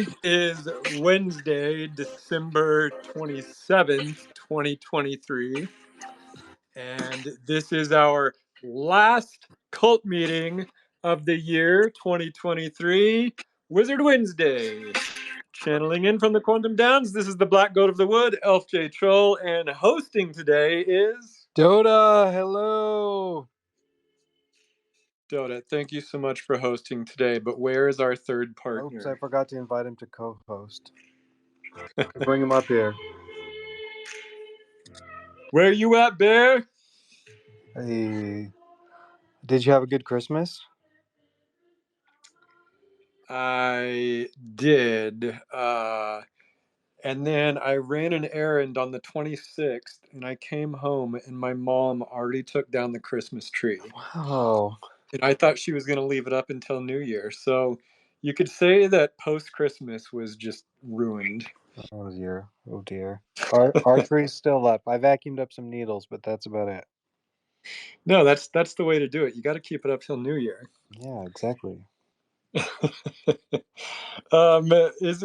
Today is Wednesday, December 27th, 2023, and this is our last cult meeting of the year 2023, Wizard Wednesday. Channeling in from the Quantum Downs, this is the Black Goat of the Wood, Elf J Trul, and hosting today is... Dotta, hello! Dotta, thank you so much for hosting today, but where is our third partner? Oops, I forgot to invite him to co-host. Bring him up here. Where you at, Bear? Hey, did you have a good Christmas? I did. And then I ran an errand on the 26th, and I came home, and my mom already took down the Christmas tree. Wow. And I thought she was going to leave it up until New Year. So you could say that post-Christmas was just ruined. Oh dear. Oh dear. Our tree's still up. I vacuumed up some needles, but that's about it. No, that's the way to do it. You got to keep it up till New Year. Yeah, exactly. Where's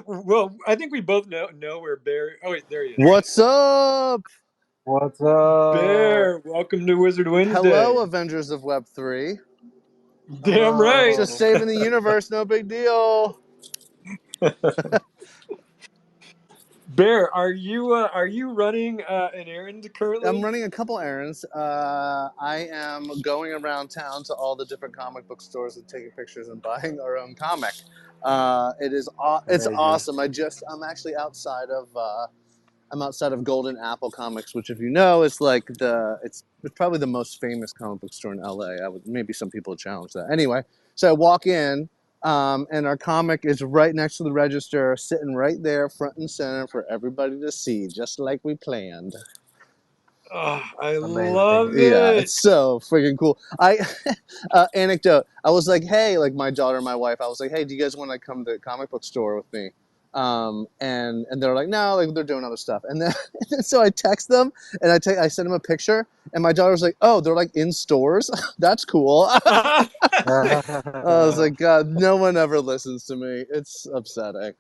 well, I think we both know where Bear. Oh wait, there he is. What's up? What's up? Bear, welcome to Wizard Wednesday. Hello, Avengers of Web 3. Damn right. Just saving the universe, no big deal. Bear, are you running an errand currently? I'm running a couple errands. I am going around town to all the different comic book stores and taking pictures and buying our own comic. It's awesome. I'm actually outside of Golden Apple Comics, which, if you know, is like it's probably the most famous comic book store in LA. Maybe some people challenge that. Anyway, so I walk in, and our comic is right next to the register, sitting right there, front and center for everybody to see, just like we planned. Oh, I Amazing. love it. Yeah, it's so freaking cool. Anecdote. I was like, hey, like my daughter and my wife, I was like, hey, do you guys want to come to the comic book store with me? And they're like, no, like they're doing other stuff. And then so I text them and I sent them a picture, and my daughter was like, oh, they're like in stores. That's cool. I was like, God, no one ever listens to me. It's upsetting.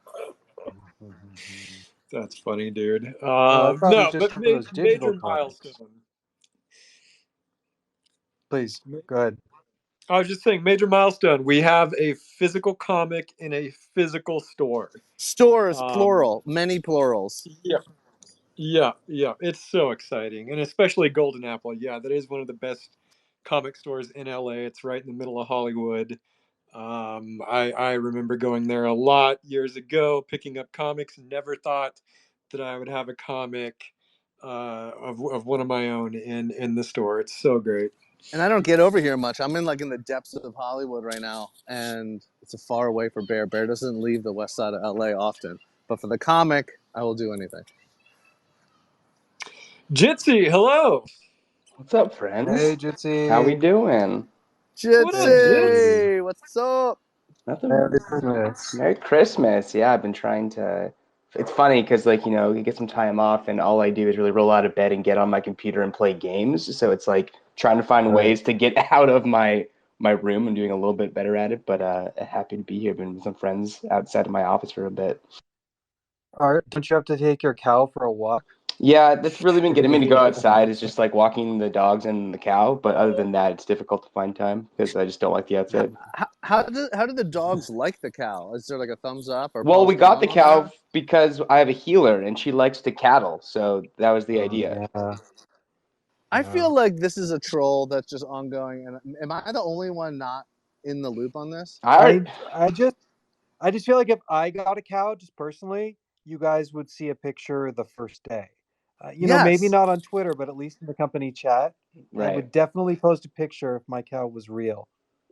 That's funny, dude. I thought it was No, just but for those digital major comics. milestone. Please, go ahead. I was just saying, major milestone. We have a physical comic in a physical store. Stores, plural, many plurals. Yeah. It's so exciting, and especially Golden Apple. Yeah, that is one of the best comic stores in LA. It's right in the middle of Hollywood. I remember going there a lot years ago, picking up comics. Never thought that I would have a comic of one of my own in the store. It's so great. And I don't get over here much. I'm in the depths of Hollywood right now, and it's a far away for Bear. Bear doesn't leave the west side of LA often. But for the comic, I will do anything. Jitcy, hello. What's up, friends? Hey, Jitcy. How we doing? Jitcy, what's up? Nothing. Merry Christmas. Merry Christmas. Yeah, I've been trying to... It's funny because, you get some time off, and all I do is really roll out of bed and get on my computer and play games. So it's like trying to find ways to get out of my room and doing a little bit better at it. But happy to be here. Been with some friends outside of my office for a bit. Don't you have to take your cow for a walk? Yeah, that's really been getting me to go outside. It's just like walking the dogs and the cow. But other than that, it's difficult to find time because I just don't like the outside. How do the dogs like the cow? Is there like a thumbs up? Or well, we got the cow because I have a healer and she likes to cattle. So that was the idea. Yeah. I feel like this is a troll that's just ongoing. And am I the only one not in the loop on this? I just feel like if I got a cow, just personally, you guys would see a picture the first day. Maybe not on Twitter, but at least in the company chat. Right. I would definitely post a picture if my cow was real.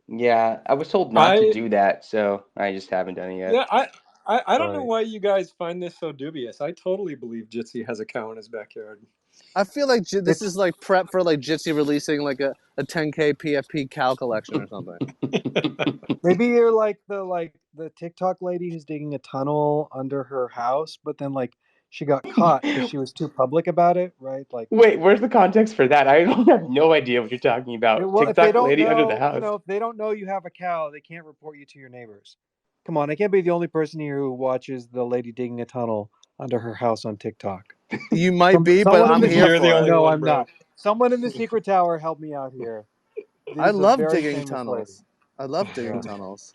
Yeah, I was told not to do that, so I just haven't done it yet. Yeah, I don't know why you guys find this so dubious. I totally believe Jitcy has a cow in his backyard. I feel like this is like prep for like Jitcy releasing like a 10K PFP cow collection or something. Maybe you're like the TikTok lady who's digging a tunnel under her house, but then she got caught because she was too public about it, right? Wait, where's the context for that? I have no idea what you're talking about. TikTok lady under the house. If they don't know you have a cow, they can't report you to your neighbors. Come on, I can't be the only person here who watches the lady digging a tunnel under her house on TikTok. You might be, but I'm here You're for the it. only No, one, I'm bro. not. Someone in the secret tower, help me out here. I This is a love very digging famous tunnels. I love digging tunnels.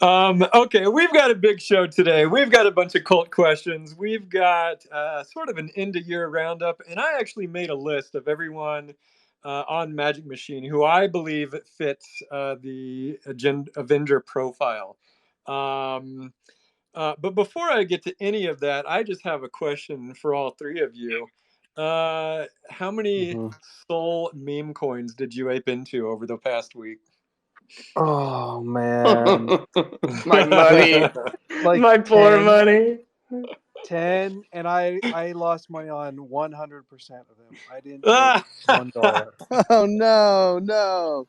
Okay, we've got a big show today. We've got a bunch of cult questions. We've got sort of an end-of-year roundup, and I actually made a list of everyone on Magic Machine who I believe fits the Avenger profile. But before I get to any of that, I just have a question for all three of you. How many Soul meme coins did you ape into over the past week? Oh man, My money, like my poor 10, money. 10, and I lost money on 100% of them. I didn't Ah! make $1. Oh no.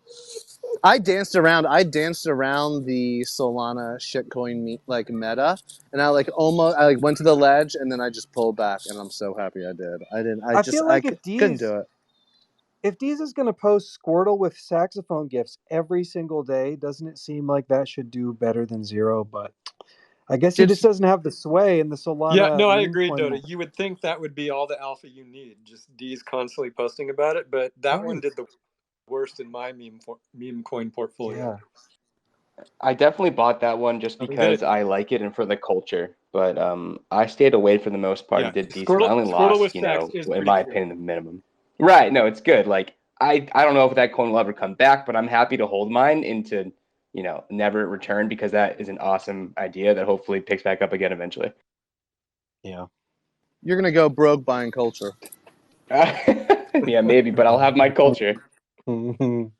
I danced around the Solana shitcoin meta, and I went to the ledge, and then I just pulled back, and I'm so happy I did. I feel like couldn't do it. if Deez is going to post Squirtle with saxophone gifts every single day, doesn't it seem like that should do better than zero? But I guess he just doesn't have the sway in the Solana. Yeah, no, I agree, coin. Dotta. You would think that would be all the alpha you need, just D's constantly posting about it, but that one did the worst in my meme coin portfolio. Yeah. I definitely bought that one just because I like it and for the culture. But I stayed away for the most part and did decent. I only lost, in my opinion, the minimum. Right. No, it's good. Like I don't know if that coin will ever come back, but I'm happy to hold mine into, never return because that is an awesome idea that hopefully picks back up again eventually. Yeah. You're gonna go broke buying culture. Yeah, maybe, but I'll have my culture. Yeah,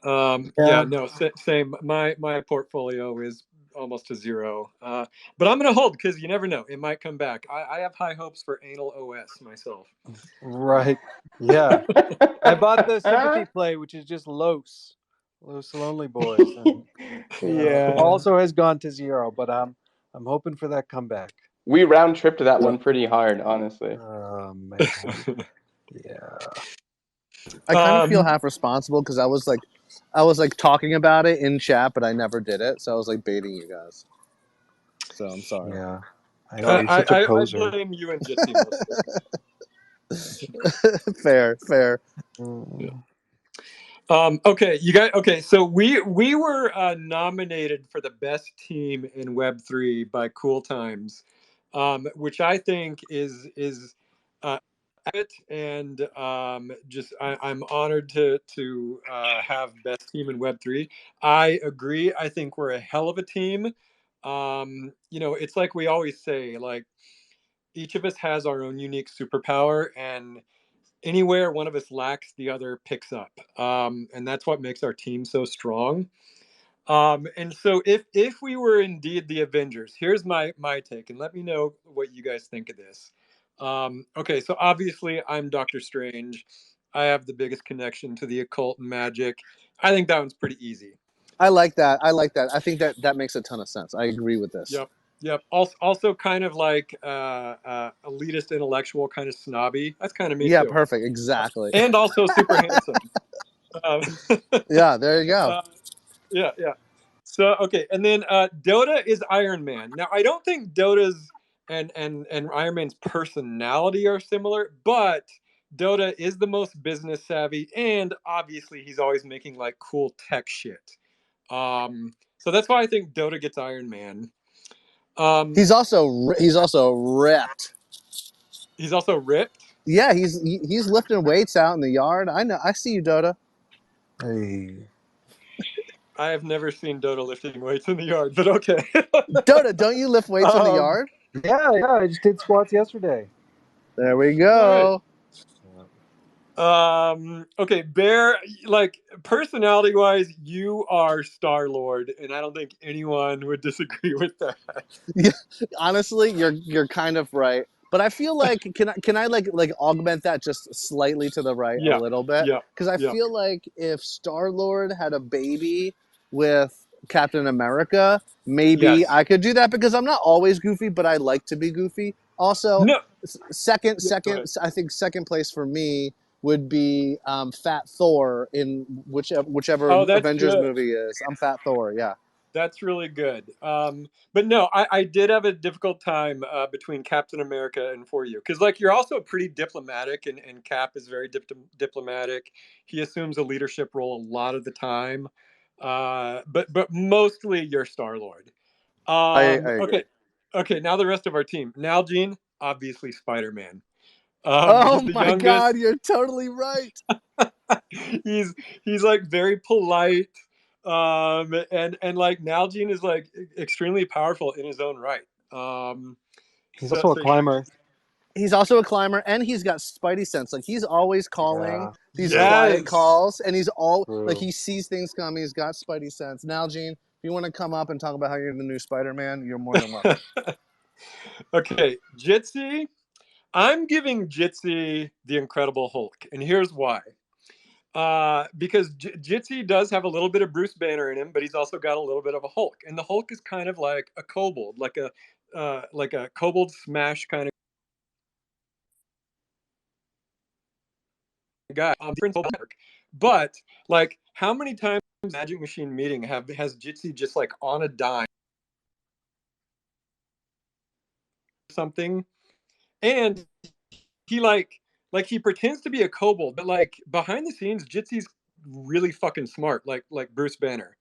no, same. My portfolio is almost to zero, but I'm gonna hold because you never know, it might come back. I have high hopes for Anal OS myself. Right. Yeah. I bought the sympathy play, which is just Los Lonely Boys. And, yeah. Also has gone to zero, but I'm hoping for that comeback. We round tripped that one pretty hard, honestly. Oh man. Yeah. I kind of feel half responsible because I was like talking about it in chat, but I never did it, so I was like baiting you guys. So I'm sorry. Yeah. I know you're such a poser. I blame you and Jitcy mostly. Fair. Yeah. Okay, you guys. Okay, so we were nominated for the best team in Web3 by Cool Times, which I think is it, and I'm honored to have best team in Web3. I agree. I think we're a hell of a team. It's like we always say, like each of us has our own unique superpower, and anywhere one of us lacks, the other picks up, and that's what makes our team so strong. And so, if we were indeed the Avengers, here's my take, and let me know what you guys think of this. Okay, so obviously I'm Doctor Strange. I have the biggest connection to the occult and magic. I think that one's pretty easy. I like that. I think that makes a ton of sense. I agree with this. Yep. Also kind of like elitist, intellectual, kind of snobby. That's kind of me too. Yeah, perfect. Exactly. And also super handsome. Yeah, there you go. Yeah. So okay, and then Dota is Iron Man. Now I don't think Dota's and Iron Man's personality are similar, but Dota is the most business savvy, and obviously he's always making like cool tech shit. So that's why I think Dota gets Iron Man. He's also ripped. He's also ripped. Yeah, he's lifting weights out in the yard. I know. I see you, Dota. Hey. I have never seen Dota lifting weights in the yard, but okay. Dota, don't you lift weights in the yard? Yeah. I just did squats yesterday. There we go. Okay, Bear, like personality wise, you are Star-Lord, and I don't think anyone would disagree with that. Yeah, honestly, you're kind of right. But I feel like can I like augment that just slightly to the right a little bit? Because I feel like if Star-Lord had a baby with Captain America, maybe I could do that because I'm not always goofy, but I like to be goofy. Also, second, I think second place for me would be Fat Thor in whichever Oh, that's Avengers good. movie is. I'm Fat Thor. Yeah. That's really good. But no, I did have a difficult time between Captain America and For You, because like you're also pretty diplomatic, and Cap is very diplomatic. He assumes a leadership role a lot of the time, but mostly you're Star-Lord. I agree. Okay. Now the rest of our team. Nalgene, obviously Spider-Man. He's Oh the my God, youngest. you're totally right. he's like very polite, and like Nalgene is like extremely powerful in his own right. He's also a climber. He's also a climber, and he's got spidey sense. Like he's always calling these quiet Yes. calls, and he's all True. like he sees things coming. He's got spidey sense. Nalgene, if you want to come up and talk about how you're the new Spider-Man, you're more than welcome. Okay, Jitcy. I'm giving Jitcy the Incredible Hulk, and here's why. Because Jitzy does have a little bit of Bruce Banner in him, but he's also got a little bit of a Hulk, and the Hulk is kind of like a kobold, like a kobold smash kind of guy. But like, how many times Magic Machine meeting has Jitzy just like on a dime or something, and he he pretends to be a kobold, but like behind the scenes, Jitsy's really fucking smart, like Bruce Banner.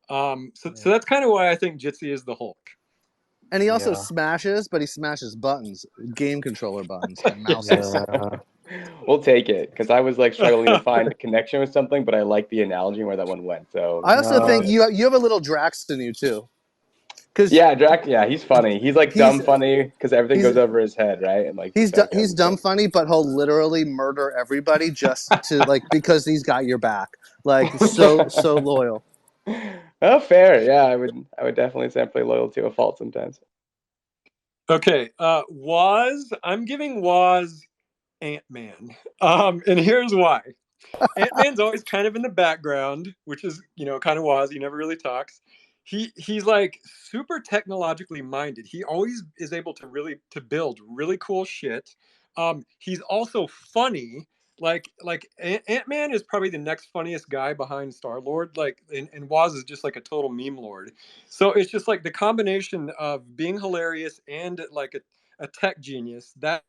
So that's kind of why I think Jitzy is the Hulk. And he also smashes, but he smashes buttons, game controller buttons, and mouses. We'll take it, because I was like struggling to find a connection with something, but I like the analogy where that one went. So I also think you have a little Drax in you too. Yeah, Drax. Yeah, he's funny. He's like dumb funny because everything goes over his head, right? And like he's dumb funny, but he'll literally murder everybody just to like because he's got your back. Like so loyal. Oh, fair. Yeah, I would definitely say I'm pretty loyal to a fault sometimes. Okay, Woz. I'm giving Woz Ant-Man. And here's why. Ant-Man's always kind of in the background, which is, kind of Woz. He never really talks. He's like super technologically minded. He always is able to build really cool shit. He's also funny. Like Ant-Man is probably the next funniest guy behind Star-Lord. Like, and Woz is just like a total meme lord. So it's just like the combination of being hilarious and like a tech genius. That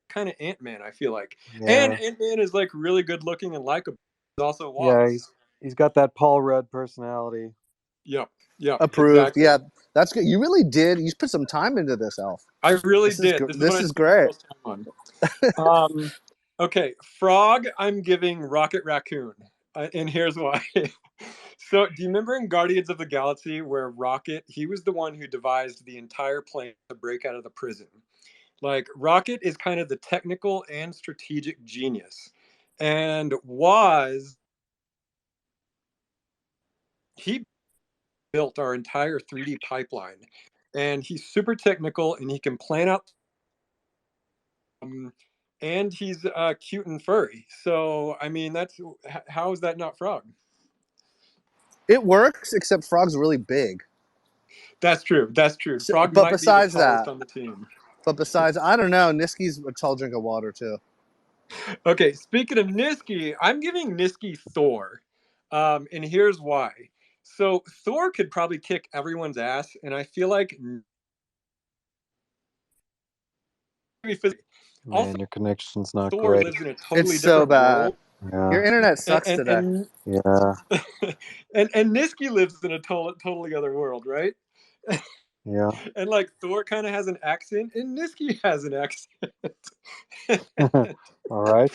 kind of Ant-Man, I feel like. And Ant-Man is like really good looking and likable. Also was. Yeah, he's got that Paul Rudd personality. Yep. Approved. Exactly. Yeah, that's good. You really did. You put some time into this, Elf. I really did. This is great. Okay, Frog, I'm giving Rocket Raccoon. And here's why. So, do you remember in Guardians of the Galaxy where Rocket, he was the one who devised the entire plan to break out of the prison? Like, Rocket is kind of the technical and strategic genius. And he built our entire 3D pipeline. And he's super technical, and he can plan out. And he's cute and furry. So, I mean, how is that not Frog? It works, except Frog's really big. That's true. Frog but might besides be the tallest on the team. But besides, I don't know. Niski's a tall drink of water too. Okay, speaking of Niski, I'm giving Niski Thor, and here's why. So Thor could probably kick everyone's ass, and I feel like Man, your connection's not Thor great. lives in a totally It's so different bad. world. Yeah. Your internet sucks today. Yeah. And Niski lives in a totally other world, right? Yeah. And like Thor kind of has an accent, and Niski has an accent. All right.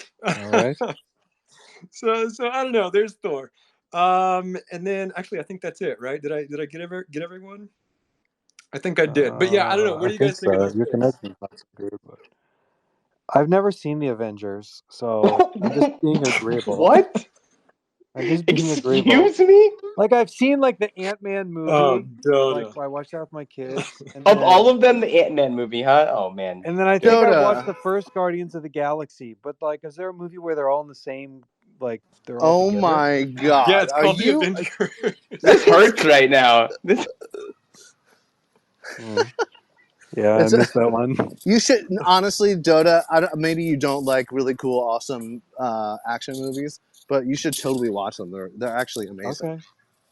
So I don't know. There's Thor, and then actually I think that's it, right? Did I get everyone? I think I did, but yeah, I don't know. What do you guys think of those? Your connection's not so good, but I've never seen the Avengers, so I'm just being agreeable. What? I'm just being agreeable. Excuse me? Like, I've seen like the Ant-Man movie. Oh, like I watched that with my kids. And of all of them, the Ant-Man movie, huh? Oh man. And then I think I watched the first Guardians of the Galaxy. But like, is there a movie where they're all in the same? Like, they're all together? My God! Yeah, it's called The Avengers. This hurts right now. This. Yeah, I missed that one. You should honestly, Dotta. Maybe you don't like really cool, awesome action movies, but you should totally watch them. They're actually amazing. Okay,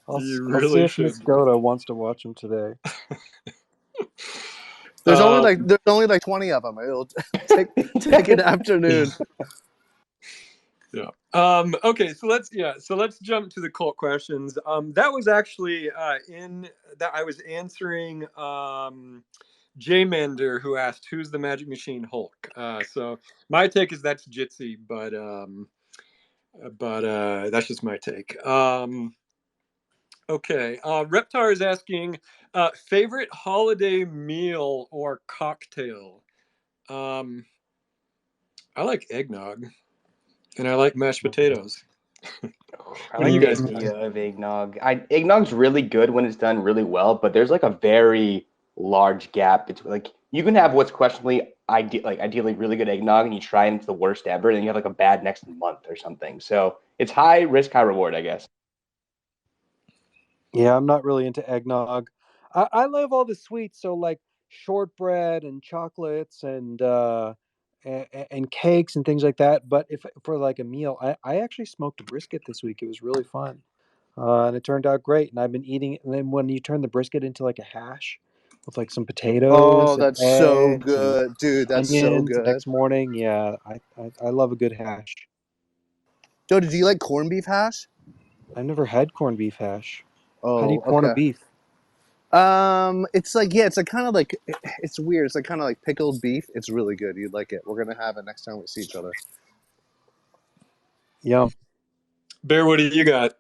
You I'll see really if Miss should. Dota wants to watch them today. There's only like 20 of them. It'll take an afternoon. Yeah. Okay. So let's jump to the cult questions. That was actually in that I was answering J Mender, who asked, "Who's the Magic Machine Hulk?" So my take is that's Jitcy, but that's just my take. Okay. Reptar is asking, favorite holiday meal or cocktail. I like eggnog, and I like mashed potatoes. I What do like you the guys think? idea of eggnog. Eggnog's really good when it's done really well, but there's like a very large gap between like you can have what's questionably ideally really good eggnog and you try and it's the worst ever, and then you have like a bad next month or something. So it's high risk, high reward, I guess. Yeah, I'm not really into eggnog. I love all the sweets, so like shortbread and chocolates and cakes and things like that. But if for like a meal, I actually smoked a brisket this week. It was really fun, and it turned out great. And I've been eating it. And then when you turn the brisket into like a hash with like some Oh, potatoes and that's so eggs and good, dude. That's so onions the good. next morning, yeah, I love a good hash. Dotta, do you like corned beef hash? I've never had corned beef hash. How do you Oh, corn a okay. beef? It's like it's like kind of like it's weird. It's like kind of like pickled beef. It's really good. You'd like it. We're gonna have it next time we see each other. Yum. Bear, what do you got?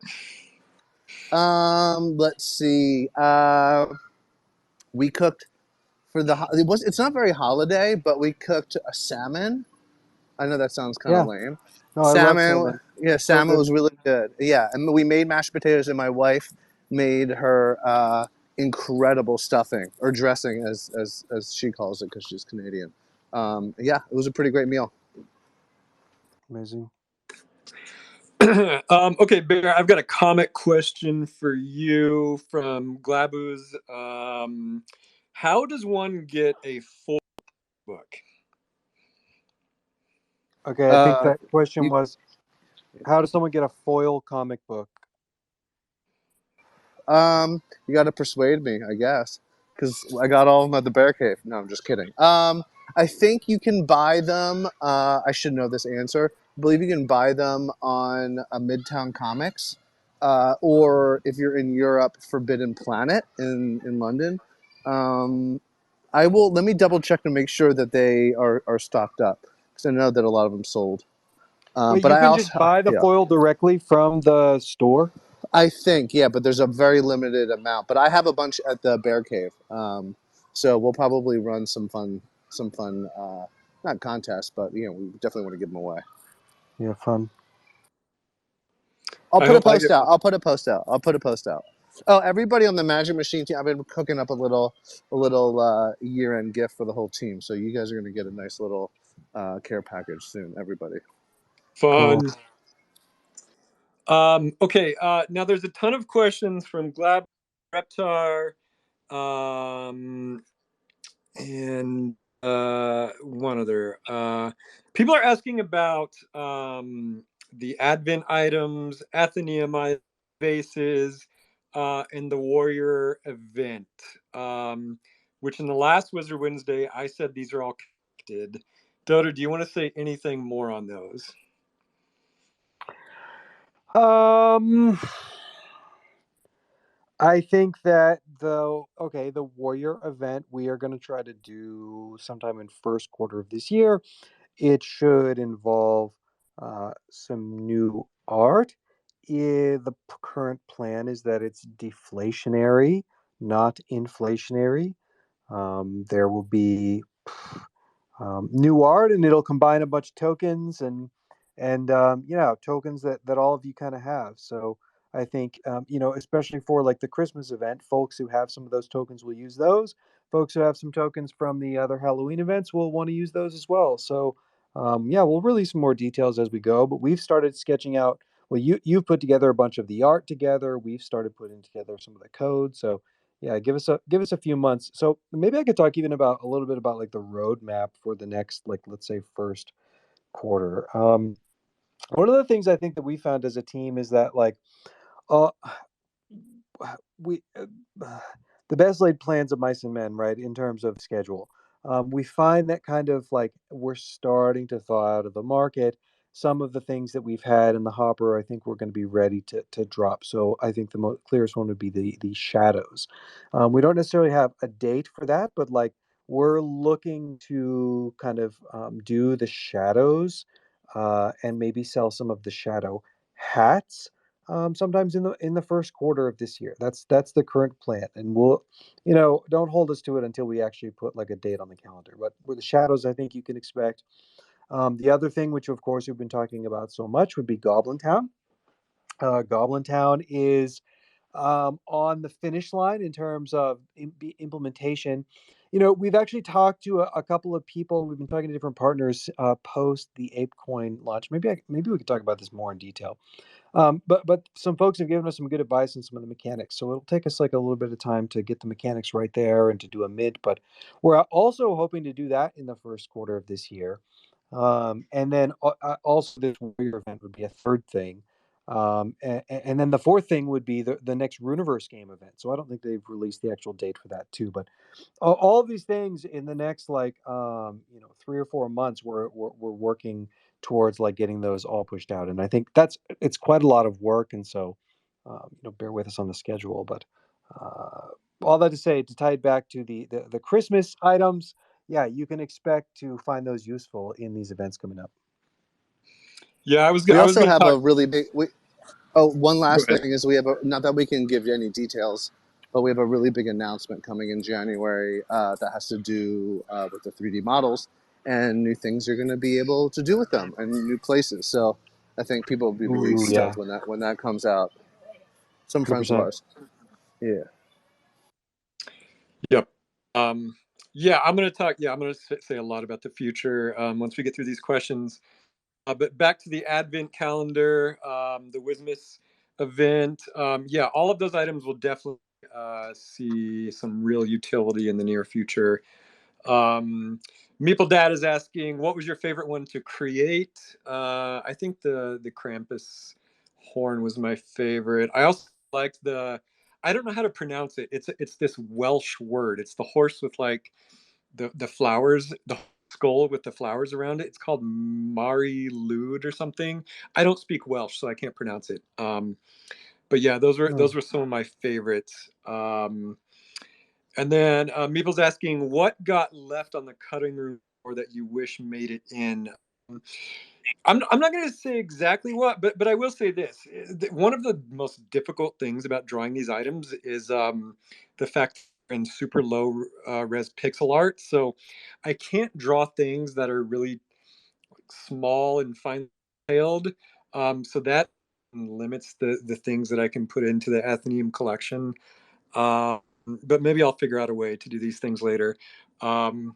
Let's see. We cooked for it's not very holiday, but we cooked a salmon. I know that sounds kind of Yeah. lame. No, I love Salmon, salmon. yeah, It's so salmon good. was really good. Yeah, and we made mashed potatoes, and my wife made her incredible stuffing or dressing, as she calls it, because she's Canadian. Yeah, it was a pretty great meal. Amazing. Okay, Bear, I've got a comic question for you from Glabooz. How does one get a full book? Okay, I think that question You, was, how does someone get a foil comic book? you got to persuade me, I guess, because I got all of them at the Bear Cave. No, I'm just kidding. I think you can buy them. I should know this answer. I believe you can buy them on Midtown Comics, or if you're in Europe, Forbidden Planet in London. I will. Let me double check to make sure that they are stocked up, because I know that a lot of them sold. Wait, But you I can just also, buy the yeah. foil directly from the store? I think, yeah, but there's a very limited amount. But I have a bunch at the Bear Cave, so we'll probably run some fun, not contests, but we definitely want to give them away. Yeah, fun. I'll I put a hope I post get out. I'll put a post out. I'll put a post out. Oh, everybody on the Magic Machine team! I've been cooking up a little year-end gift for the whole team. So you guys are going to get a nice little care package soon. Everybody. fun. Cool. Okay, now there's a ton of questions from Glab, Reptar, and one other. People are asking about the Advent items, Atheneum vases, and the Warrior event, which in the last Wizard Wednesday, I said these are all connected. Dotter, do you want to say anything more on those? I think that the Warrior event we are going to try to do sometime in first quarter of this year. It should involve some new art. The current plan is that it's deflationary, not inflationary. There will be new art, and it'll combine a bunch of tokens and tokens that all of you kind of have. So I think especially for like the Christmas event, folks who have some of those tokens will use those. Folks who have some tokens from the other Halloween events will want to use those as well. So we'll release some more details as we go. But we've started sketching out. Well, you've put together a bunch of the art together. We've started putting together some of the code. So yeah, give us a few months. So maybe I could talk even about a little bit about like the roadmap for the next, like, let's say first quarter. One of the things I think that we found as a team is that like uh, we the best laid plans of mice and men, right? In terms of schedule, we find that kind of like we're starting to thaw out of the market. Some of the things that we've had in the hopper, I think we're going to be ready to drop. So I think the most clearest one would be the shadows. We don't necessarily have a date for that, but like we're looking to kind of do the shadows and maybe sell some of the shadow hats sometimes in the first quarter of this year. That's the current plan, and we'll, don't hold us to it until we actually put like a date on the calendar. But with the shadows, I think you can expect. The other thing, which of course we've been talking about so much, would be Goblin Town. Goblin Town is on the finish line in terms of implementation. We've actually talked to a couple of people. We've been talking to different partners post the ApeCoin launch. Maybe we could talk about this more in detail. But some folks have given us some good advice on some of the mechanics. So it'll take us like a little bit of time to get the mechanics right there and to do a mint. But we're also hoping to do that in the first quarter of this year. And then also this warrior event would be a third thing. And then the fourth thing would be the next Runiverse game event. So I don't think they've released the actual date for that too. But all of these things in the next like 3 or 4 months, we're working towards like getting those all pushed out. And I think it's quite a lot of work. And so bear with us on the schedule. But all that to say, to tie it back to the Christmas items, yeah, you can expect to find those useful in these events coming up. Yeah, I was We going also to have talk. a really big. One last Go ahead. thing is we have not that we can give you any details, but we have a really big announcement coming in January that has to do with the 3D models and new things you're going to be able to do with them and new places. So I think people will be really Ooh, yeah, stoked when that comes out. Some friends of 100%. ours. Yeah. Yep. Yeah, I'm going to talk. Yeah, I'm going to say a lot about the future once we get through these questions. But back to the Advent calendar, the Wizmas event. Yeah, all of those items will definitely see some real utility in the near future. Meeple Dad is asking, what was your favorite one to create? I think the Krampus horn was my favorite. I also liked I don't know how to pronounce it. It's this Welsh word. It's the horse with like the flowers, the skull with the flowers around it. It's called Mari Lud or something. I don't speak Welsh, so I can't pronounce it. But yeah, those were some of my favorites. And then Meeple's asking, what got left on the cutting room floor that you wish made it in? I'm not going to say exactly what, but I will say this. One of the most difficult things about drawing these items is the fact in super low res pixel art. So I can't draw things that are really small and fine detailed. So that limits the things that I can put into the Atheneum collection. But maybe I'll figure out a way to do these things later. And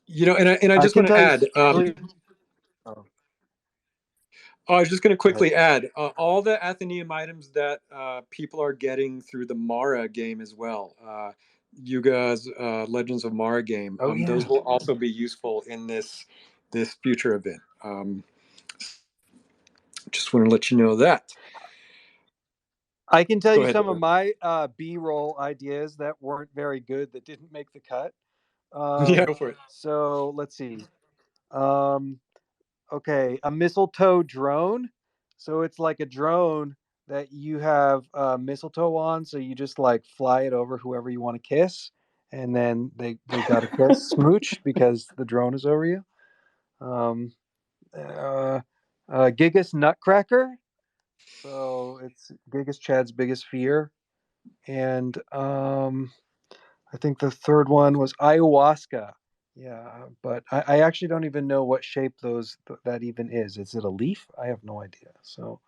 I I just can want to tell you. add. I was just going to quickly add all the Atheneum items that people are getting through the Mara game as well. Yuga's Legends of Mara game. Oh, yeah. Those will also be useful in this future event. Just want to let you know that. I can tell Go you ahead, some David. of my B-roll ideas that weren't very good, that didn't make the cut. Yeah, go for it. So let's see. Okay, a mistletoe drone. So it's like a drone that you have mistletoe on. So you just like fly it over whoever you want to kiss, and then they got to kiss smooch because the drone is over you. Um, Gigas Nutcracker. So it's Gigas Chad's biggest fear, and I think the third one was ayahuasca. Yeah, but I actually don't even know what shape that even is. Is it a leaf? I have no idea. So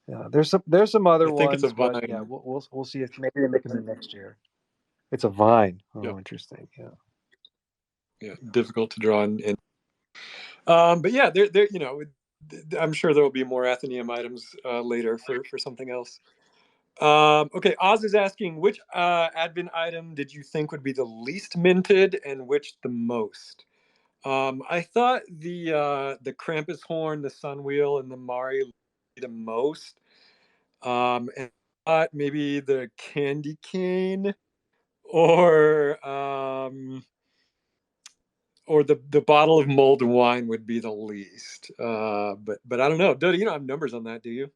yeah, there's some other I think it's a ones, but yeah, vine. we'll see if maybe they make them in next year. It's a vine. Yep. Oh, interesting. Yeah. Yeah, difficult to draw in. But yeah, I'm sure there will be more Atheneum items later for something else. Okay, Oz is asking, which advent item did you think would be the least minted and which the most? I thought the Krampus horn, the Sun Wheel, and the Mari the most. And I thought maybe the candy cane or the bottle of mulled wine would be the least. But I don't know. Dotta, you don't have numbers on that, do you?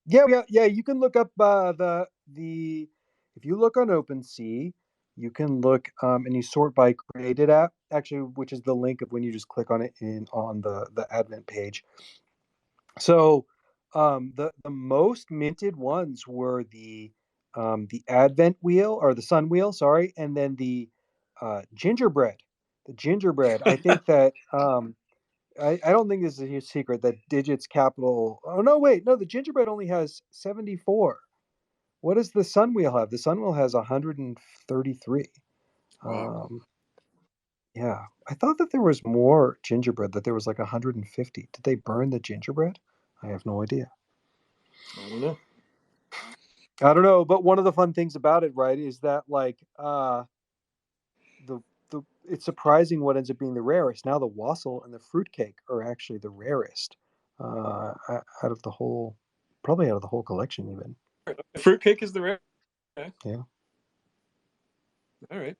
Yeah. You can look up the if you look on OpenSea, you can look and you sort by created app, actually, which is the link of when you just click on it on the advent page. So the most minted ones were the advent wheel, or the sun wheel, sorry, and then the gingerbread. The gingerbread. I think that I don't think this is a huge secret that Digits Capital. Oh no, wait, no, the gingerbread only has 74. What does the sun wheel have? The sun wheel has 133. Wow. Yeah, I thought that there was more gingerbread. That there was like 150. Did they burn the gingerbread? I have no idea. I don't know. I don't know, but one of the fun things about it, right, is that like the it's surprising what ends up being the rarest. Now the wassail and the fruitcake are actually the rarest out of the whole, probably out of the whole collection even. Fruitcake is the rare. Okay. Yeah. All right.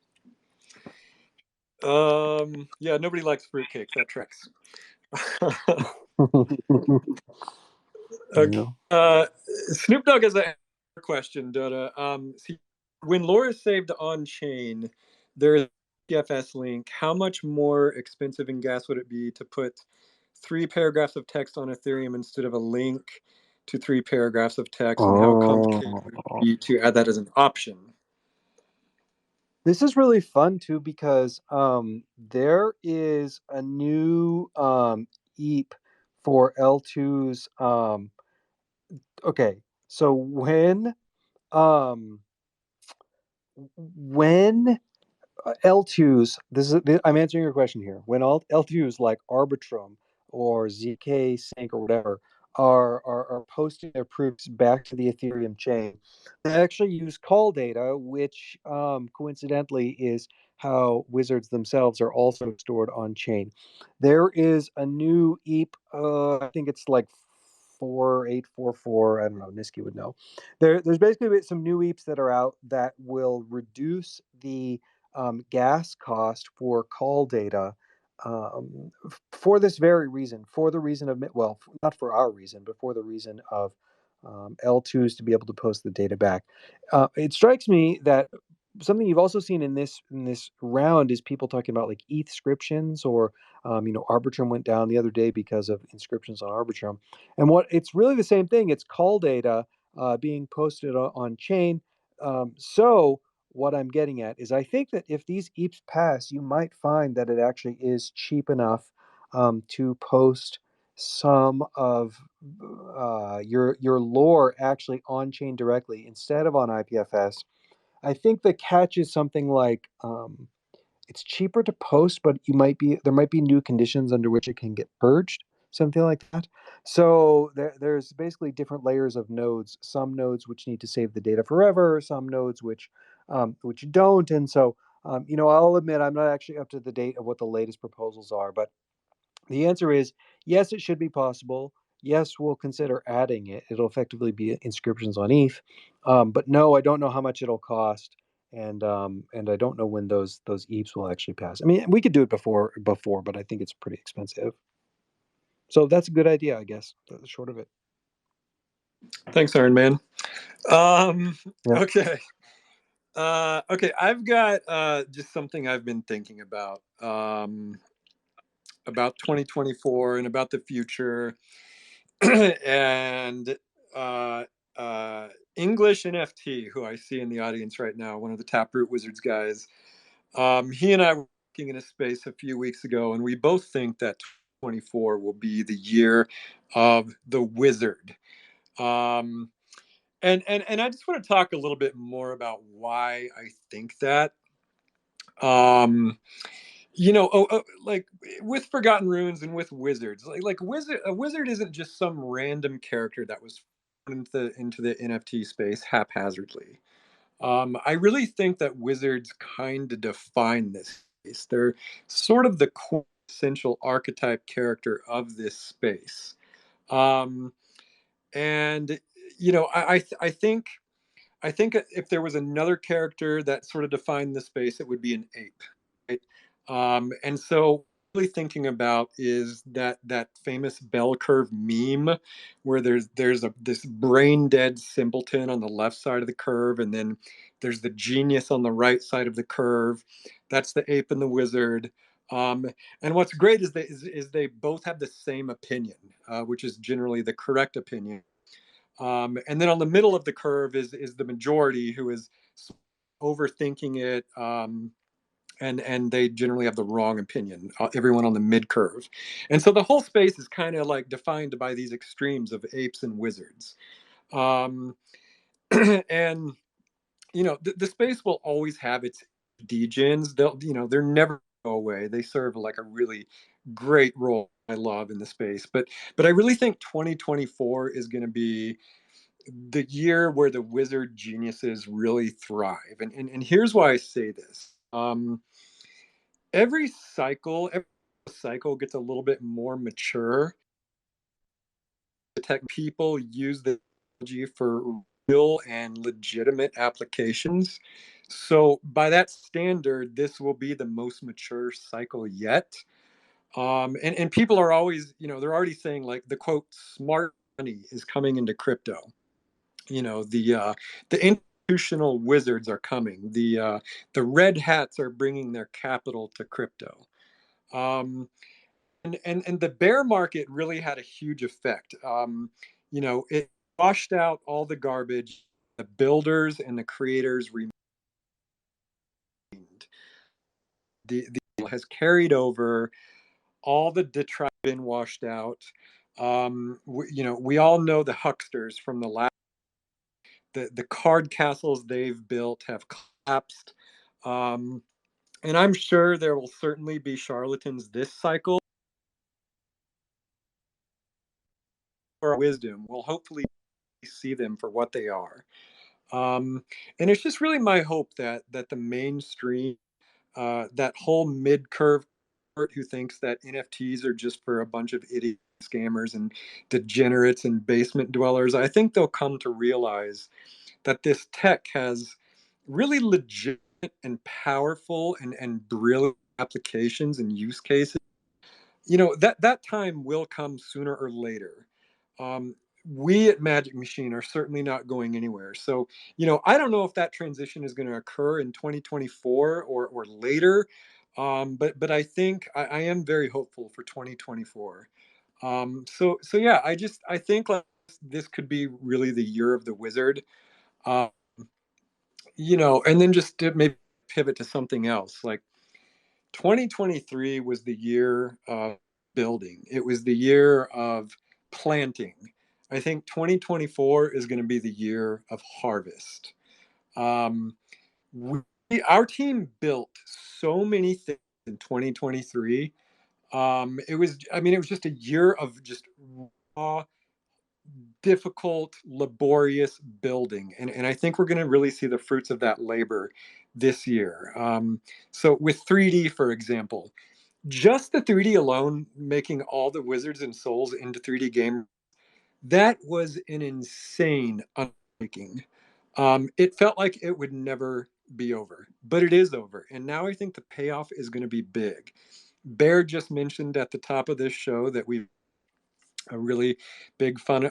Yeah, nobody likes fruitcake. That tracks. Okay. Snoop Dogg has a question, Dotta. When lore is saved on chain, there is a IPFS link. How much more expensive in gas would it be to put 3 paragraphs of text on Ethereum instead of a link to 3 paragraphs of text? And how complicated would it be to add that as an option? This is really fun too, because there is a new EAP for L2's. Okay, so um, when L2s, I'm answering your question here. When all L2s like Arbitrum or ZK Sync or whatever are posting their proofs back to the Ethereum chain, they actually use call data, which coincidentally is how wizards themselves are also stored on chain. There is a new EAP, I think it's like 4844. I don't know. Niski would know. There's basically some new EAPs that are out that will reduce the gas cost for call data for this very reason, for the reason of, well, not for our reason, but for the reason of L2s to be able to post the data back. It strikes me that something you've also seen in this round is people talking about like ETH inscriptions, or Arbitrum went down the other day because of inscriptions on Arbitrum, and what it's really the same thing. It's call data being posted on chain. So what I'm getting at is, I think that if these EAPs pass, you might find that it actually is cheap enough to post some of your lore actually on chain directly instead of on IPFS. I think the catch is something like it's cheaper to post, but there might be new conditions under which it can get purged, something like that. So there's basically different layers of nodes. Some nodes which need to save the data forever, some nodes which don't. And so I'll admit I'm not actually up to the date of what the latest proposals are, but the answer is yes, it should be possible. Yes, we'll consider adding it. It'll effectively be inscriptions on ETH, but no, I don't know how much it'll cost, and I don't know when those ETHs will actually pass. I mean, we could do it before, but I think it's pretty expensive. So that's a good idea, I guess. That's the short of it. Thanks, Iron Man. Yeah. Okay. Okay, I've got just something I've been thinking about 2024 and about the future. And English NFT, who I see in the audience right now, one of the Taproot Wizards guys, he and I were working in a space a few weeks ago, and we both think that 2024 will be the year of the wizard. And I just want to talk a little bit more about why I think that. Like with Forgotten Runes and with wizards, like a wizard isn't just some random character that was into the NFT space haphazardly. I really think that wizards kind of define this space. They're sort of the essential archetype character of this space. And I think if there was another character that sort of defined the space, it would be an ape, right? And so really thinking about is that famous bell curve meme where there's this brain dead simpleton on the left side of the curve, and then there's the genius on the right side of the curve. That's the ape and the wizard. And what's great is they both have the same opinion, which is generally the correct opinion. And then on the middle of the curve is the majority who is overthinking it, and they generally have the wrong opinion. Everyone on the mid curve, and so the whole space is kind of like defined by these extremes of apes and wizards. And the space will always have its degens. They're never go away. They serve like a really great role. I love in the space, but I really think 2024 is going to be the year where the wizard geniuses really thrive. And here's why I say this. Every cycle gets a little bit more mature. The tech people use the technology for real and legitimate applications. So by that standard, this will be the most mature cycle yet. And people are always, they're already saying like the quote smart money is coming into crypto. The institutional wizards are coming. The red hats are bringing their capital to crypto. And the bear market really had a huge effect. It washed out all the garbage. The builders and the creators remained. The has carried over. All the detritus been washed out. We all know the hucksters from the last. The card castles they've built have collapsed. And I'm sure there will certainly be charlatans this cycle. For wisdom, we'll hopefully see them for what they are. And it's just really my hope that the mainstream, that whole mid curve who thinks that NFTs are just for a bunch of idiot scammers and degenerates and basement dwellers, I think they'll come to realize that this tech has really legitimate and powerful and brilliant applications and use cases. That time will come sooner or later. We at Magic Machine are certainly not going anywhere. So, I don't know if that transition is going to occur in 2024 or later. But I think I am very hopeful for 2024. So yeah, I think like this could be really the year of the wizard. Um, and then just to maybe pivot to something else. Like 2023 was the year of building. It was the year of planting. I think 2024 is going to be the year of harvest. Um, our team built so many things in 2023. It was just a year of just raw, difficult, laborious building. And I think we're going to really see the fruits of that labor this year. So with 3D, for example, just the 3D alone, making all the wizards and souls into 3D game, that was an insane undertaking. It felt like it would never be over, but it is over. And now I think the payoff is going to be big. Bear just mentioned at the top of this show that we a really big fun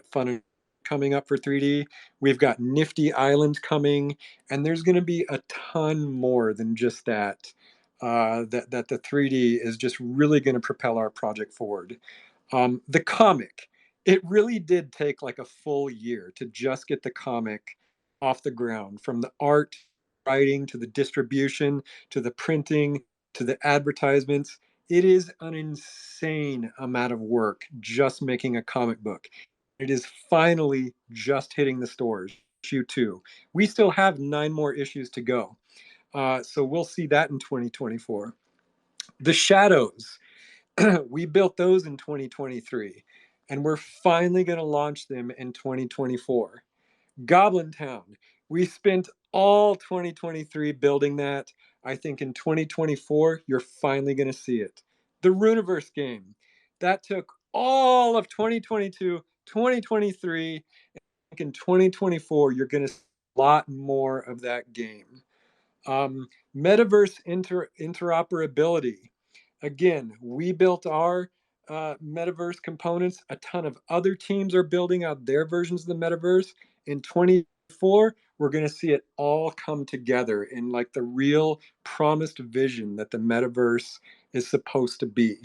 coming up for 3D. We've got Nifty Island coming, and there's going to be a ton more than just that. That the 3D is just really going to propel our project forward. The comic, it really did take like a full year to just get the comic off the ground, from the art, writing, to the distribution, to the printing, to the advertisements. It is an insane amount of work just making a comic book. It is finally just hitting the stores. Issue 2. We still have 9 more issues to go. So we'll see that in 2024. The shadows, we built those in 2023. and we're finally going to launch them in 2024. Goblin Town, we spent all 2023 building that. I think in 2024, you're finally going to see it. The Runiverse game, that took all of 2022, 2023. I think in 2024, you're going to see a lot more of that game. Metaverse interoperability. Again, we built our metaverse components. A ton of other teams are building out their versions of the metaverse. In 2024, we're going to see it all come together in like the real promised vision that the metaverse is supposed to be.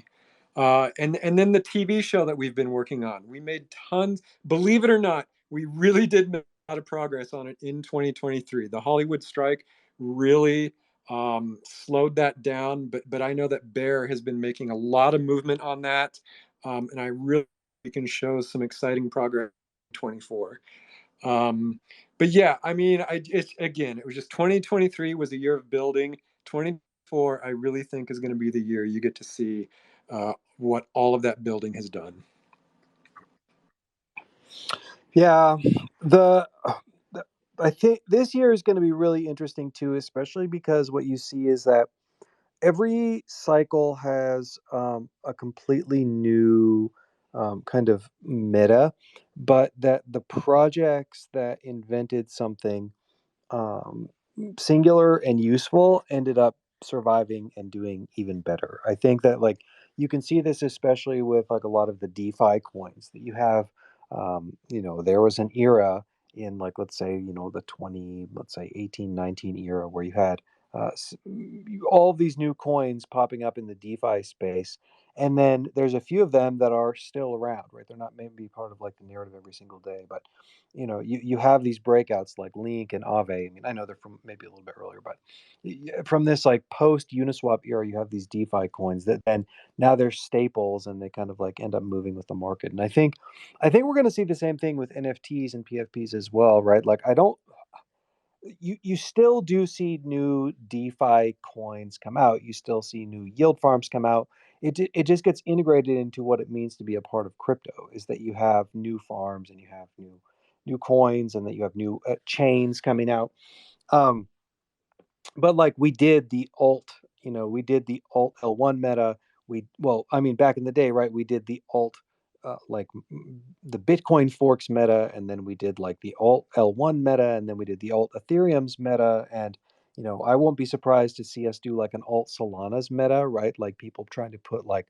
And then the TV show that we've been working on. We made tons, believe it or not, we really did make a lot of progress on it in 2023. The Hollywood strike really slowed that down, but I know that Bear has been making a lot of movement on that, and I really can show some exciting progress in 24. But yeah, I mean, it was just 2023 was a year of building. 2024, I really think is going to be the year you get to see what all of that building has done. Yeah, I think this year is going to be really interesting too, especially because what you see is that every cycle has a completely new kind of meta, but that the projects that invented something um, singular and useful ended up surviving and doing even better. I think that like you can see this especially with like a lot of the DeFi coins that you have. There was an era in like let's say the 20 let's say 18-19 era where you had all of these new coins popping up in the DeFi space. And then there's a few of them that are still around, right? They're not maybe part of like the narrative every single day, but you have these breakouts like Link and Aave. I mean, I know they're from maybe a little bit earlier, but from this like post Uniswap era, you have these DeFi coins that then now they're staples and they kind of like end up moving with the market. And I think we're going to see the same thing with NFTs and PFPs as well, right? Like I don't you still do see new DeFi coins come out. You still see new yield farms come out. It just gets integrated into what it means to be a part of crypto. Is that you have new farms and you have new coins and that you have new chains coming out. Um, but like we did the alt L1 meta. I mean, back in the day, right? We did the alt the Bitcoin forks meta, and then we did like the alt L1 meta, and then we did the alt Ethereum's meta, and I won't be surprised to see us do like an alt Solana's meta, right? Like people trying to put like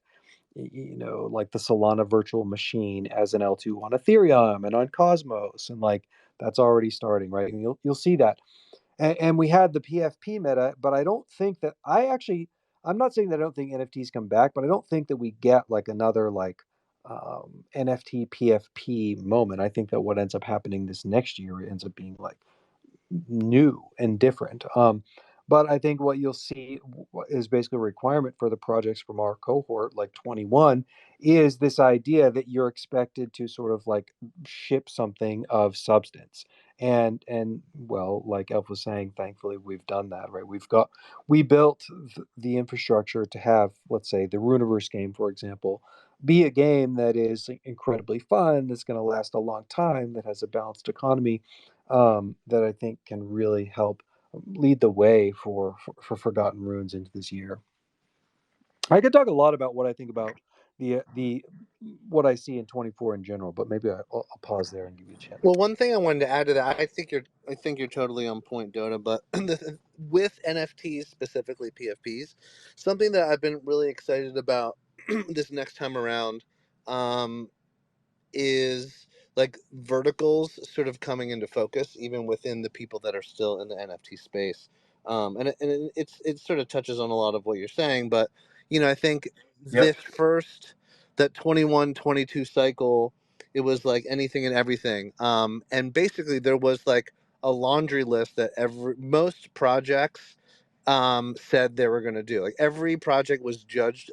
like the Solana virtual machine as an L2 on Ethereum and on Cosmos, and like that's already starting, right? And you'll see that. And we had the PFP meta, but I don't think that I'm not saying that I don't think NFTs come back, but I don't think that we get like another like NFT PFP moment. I think that what ends up happening this next year ends up being like new and different. But I think what you'll see is basically a requirement for the projects from our cohort, like 21, is this idea that you're expected to sort of like ship something of substance. And well, like Elf was saying, thankfully we've done that, right? We built the infrastructure to have, let's say, the Runiverse game, for example, be a game that is incredibly fun, that's going to last a long time, that has a balanced economy, that I think can really help lead the way for Forgotten Runes into this year. I could talk a lot about what I think about the what I see in 24 in general, but maybe I'll pause there and give you a chance. Well, one thing I wanted to add to that, I think you're totally on point, Dotta. But with NFTs, specifically PFPs, something that I've been really excited about this next time around, is like verticals sort of coming into focus, even within the people that are still in the NFT space. It sort of touches on a lot of what you're saying, but I think Yep. that 21-22 cycle, it was like anything and everything. And basically there was like a laundry list that most projects said they were going to do. Like every project was judged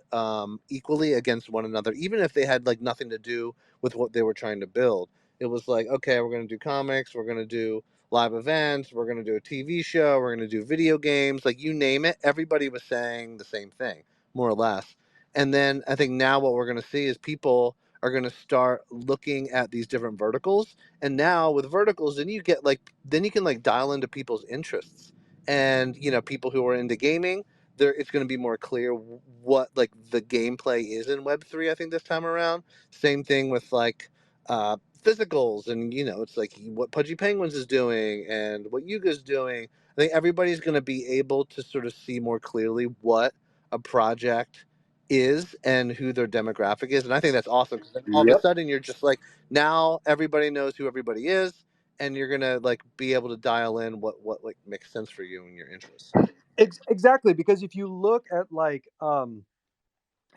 equally against one another, even if they had like nothing to do with what they were trying to build. It was like, okay, we're going to do comics, we're going to do live events, we're going to do a TV show, we're going to do video games, like you name it. Everybody was saying the same thing, more or less. And then I think now what we're going to see is people are going to start looking at these different verticals. And now with verticals, then you can like dial into people's interests. And people who are into gaming, it's going to be more clear what like the gameplay is in Web3. I think this time around. Same thing with like physicals, and it's like what Pudgy Penguins is doing and what Yuga's doing. I think everybody's going to be able to sort of see more clearly what a project is and who their demographic is, and I think that's awesome, because then all of a sudden you're just like, now everybody knows who everybody is, and you're gonna like be able to dial in what like makes sense for you and your interests. Exactly, because if you look at like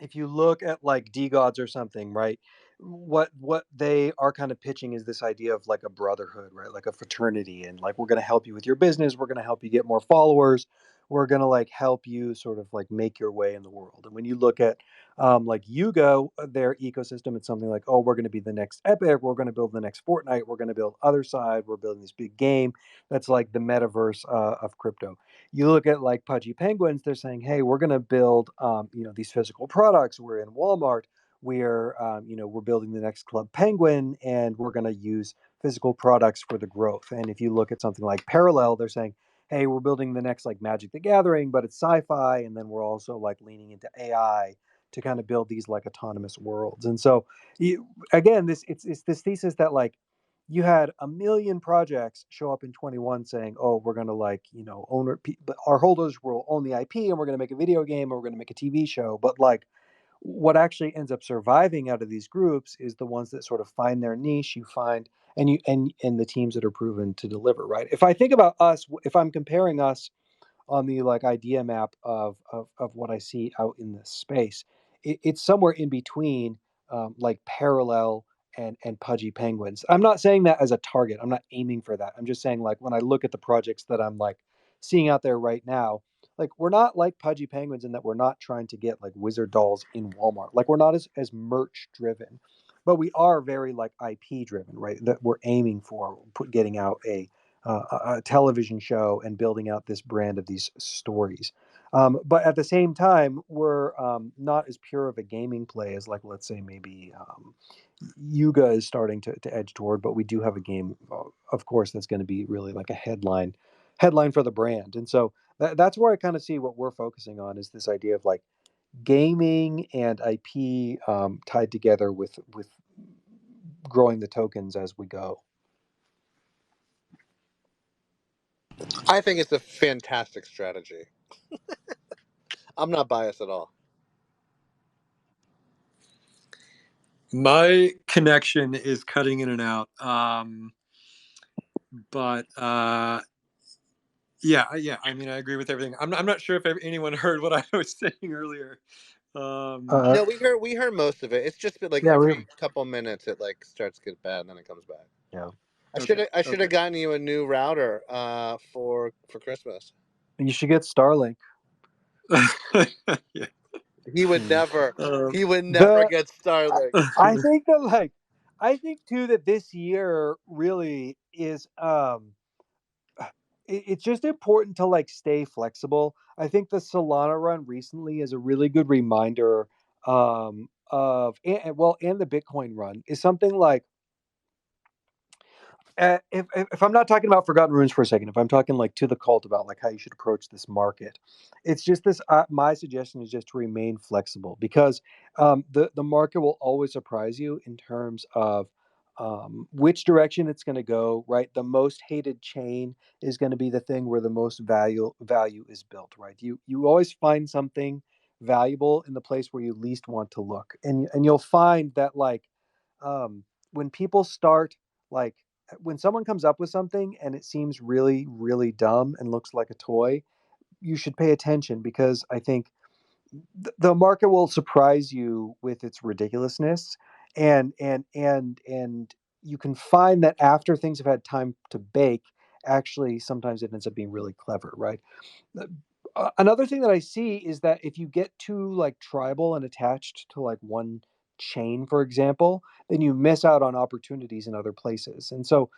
DGods or something, right? What they are kind of pitching is this idea of like a brotherhood, right? Like a fraternity, and like, we're going to help you with your business, we're going to help you get more followers, we're going to like help you sort of like make your way in the world. And when you look at like Yuga, their ecosystem, it's something like, oh, we're going to be the next Epic, we're going to build the next Fortnite, we're going to build Other Side, we're building this big game that's like the metaverse of crypto. You look at like Pudgy Penguins, they're saying, hey, we're going to build these physical products. We're in Walmart. We're building the next Club Penguin, and we're going to use physical products for the growth. And if you look at something like Parallel, they're saying, hey, we're building the next like Magic the Gathering, but it's sci-fi, and then we're also like leaning into AI to kind of build these like autonomous worlds. And so again, it's this thesis that like you had a million projects show up in 21 saying, oh, we're going to like, our holders will own the IP, and we're going to make a video game, or we're going to make a TV show. But like, what actually ends up surviving out of these groups is the ones that sort of find their niche. You find, and the teams that are proven to deliver, right? If I think about us, if I'm comparing us on the like idea map of what I see out in this space, it's somewhere in between like Parallel and Pudgy Penguins. I'm not saying that as a target. I'm not aiming for that. I'm just saying, like, when I look at the projects that I'm like seeing out there right now, like, we're not like Pudgy Penguins in that we're not trying to get like wizard dolls in Walmart. Like, we're not as merch driven, but we are very like IP driven, right? That we're aiming for getting out a television show and building out this brand of these stories. But at the same time, we're not as pure of a gaming play as, like, let's say maybe Yuga is starting to edge toward. But we do have a game, of course, that's going to be really like a headline for the brand. And so that's where I kind of see what we're focusing on, is this idea of like gaming and IP tied together with growing the tokens as we go. I think it's a fantastic strategy. I'm not biased at all. My connection is cutting in and out. But yeah. I mean, I agree with everything. I'm not sure if anyone heard what I was saying earlier. No, we heard most of it. It's just been like every couple minutes it like starts to get bad and then it comes back. Yeah. I should have gotten you a new router for Christmas. You should get Starlink. Yeah. He would never get Starlink. I think too that this year really is it's just important to like stay flexible. I think the Solana run recently is a really good reminder of and the Bitcoin run is something like, if I'm not talking about Forgotten Runes for a second, if I'm talking like to the cult about like how you should approach this market, it's just this. My suggestion is just to remain flexible, because the market will always surprise you in terms of which direction it's going to go. Right, the most hated chain is going to be the thing where the most value is built. Right, you always find something valuable in the place where you least want to look, and you'll find that like when people start like when someone comes up with something and it seems really, really dumb and looks like a toy, you should pay attention, because I think the market will surprise you with its ridiculousness, and you can find that after things have had time to bake, actually sometimes it ends up being really clever, right? Another thing that I see is that if you get too like tribal and attached to like one chain, for example, then you miss out on opportunities in other places. And so,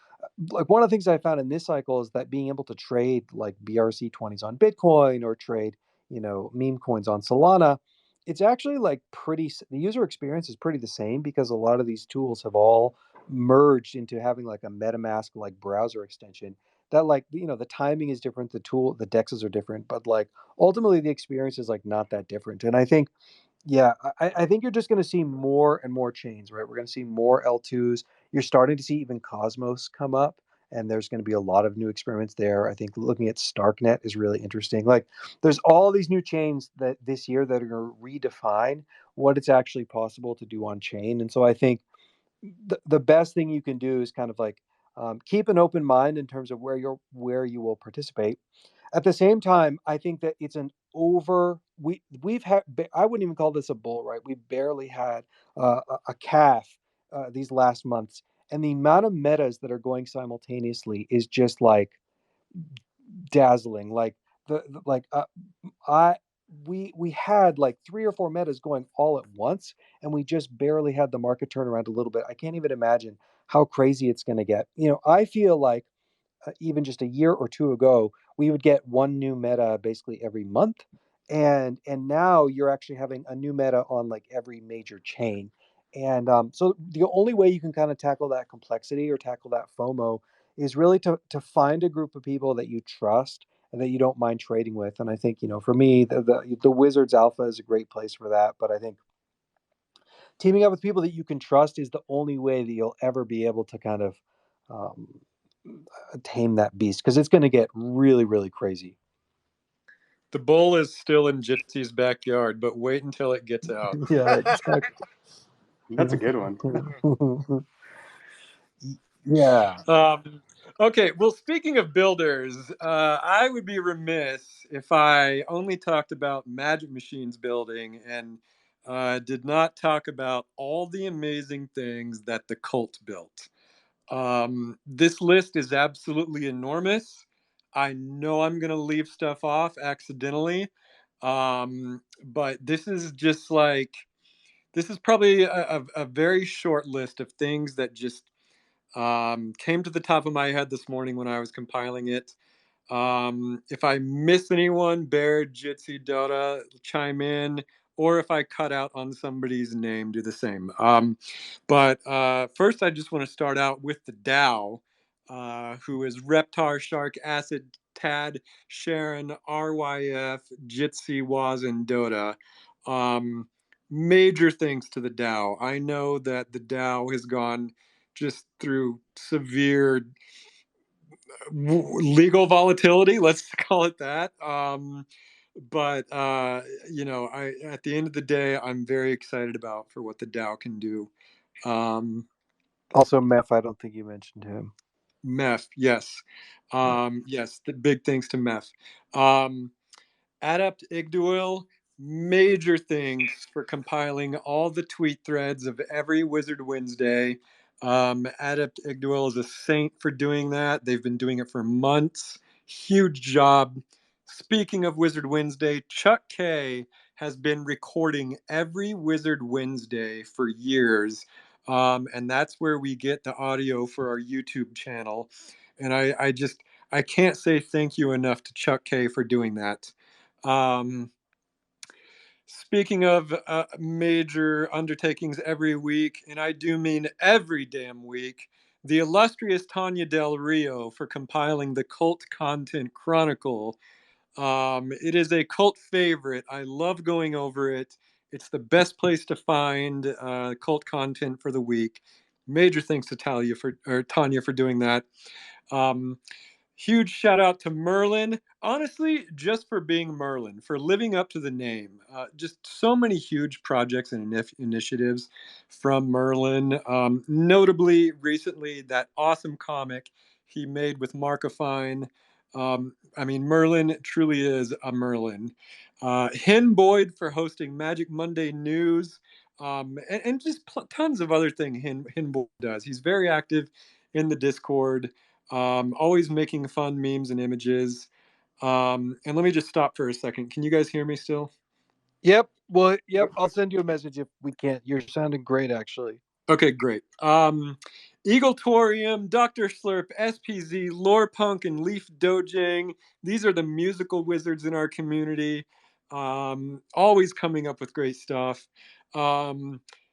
like, one of the things I found in this cycle is that being able to trade like BRC 20s on Bitcoin, or trade meme coins on Solana, it's actually like the user experience is pretty the same because a lot of these tools have all merged into having like a MetaMask like browser extension that like the timing is different, the dexes are different, but like ultimately the experience is like not that different. And I think yeah, I think you're just going to see more and more chains, right? We're going to see more L2s. You're starting to see even Cosmos come up, and there's going to be a lot of new experiments there. I think looking at Starknet is really interesting. Like, there's all these new chains that this year that are going to redefine what it's actually possible to do on chain. And so I think the best thing you can do is kind of like keep an open mind in terms of where you will participate. At the same time, I think that it's an we've had, I wouldn't even call this a bull, right? We've barely had a calf these last months, and the amount of metas that are going simultaneously is just like dazzling. Like like I we had like 3 or 4 metas going all at once, and we just barely had the market turn around a little bit. I can't even imagine how crazy it's going to get. I feel like even just a year or two ago, we would get one new meta basically every month, and now you're actually having a new meta on like every major chain. And so the only way you can kind of tackle that complexity or tackle that FOMO is really to find a group of people that you trust and that you don't mind trading with. And I think for me, the Wizards Alpha is a great place for that. But I think teaming up with people that you can trust is the only way that you'll ever be able to kind of um, tame that beast, because it's going to get really, really crazy. The bull is still in Jitsy's backyard, but wait until it gets out. Yeah, exactly. That's a good one. Yeah. Okay, well, speaking of builders, I would be remiss if I only talked about Magic Machines building and did not talk about all the amazing things that the cult built. This list is absolutely enormous. I know I'm going to leave stuff off accidentally, but this is just like, this is probably a very short list of things that just came to the top of my head this morning when I was compiling it. If I miss anyone, Bear, Jitcy, Dotta, chime in, or if I cut out on somebody's name, do the same. But first, I just want to start out with the DAO, who is Reptar, Shark, Acid, Tad, Sharon, RYF, Jitsi, Waz, and Dota. Major thanks to the DAO. I know that the DAO has gone just through severe legal volatility, let's call it that. But I at the end of the day, I'm very excited about for what the DAO can do. Also, Meph, I don't think you mentioned him. Meph, yes. Yes, the big thanks to Meph. Adept Igduil, major thanks for compiling all the tweet threads of every Wizard Wednesday. Adept Igduil is a saint for doing that. They've been doing it for months. Huge job. Speaking of Wizard Wednesday, Chuck K has been recording every Wizard Wednesday for years. And that's where we get the audio for our YouTube channel. And I can't say thank you enough to Chuck K for doing that. Speaking of major undertakings every week, and I do mean every damn week, the illustrious Tanya Del Rio for compiling the Cult Content Chronicle. It is a cult favorite. I love going over it. It's the best place to find cult content for the week. Major thanks to Tanya for doing that. Huge shout out to Merlin. Honestly, just for being Merlin, for living up to the name. Just so many huge projects and initiatives from Merlin. Notably, recently, that awesome comic he made with Markafine. Merlin truly is a Merlin. Hen Boyd for hosting Magic Monday News. And just tons of other things Hen Boyd does. He's very active in the Discord. Always making fun memes and images. And let me just stop for a second. Can you guys hear me still? Yep. Well, yep. I'll send you a message if we can't. You're sounding great, actually. Okay, great. Eagle Torium, Dr. Slurp, SPZ, Lore Punk, and Leaf Dojang. These are the musical wizards in our community. Always coming up with great stuff.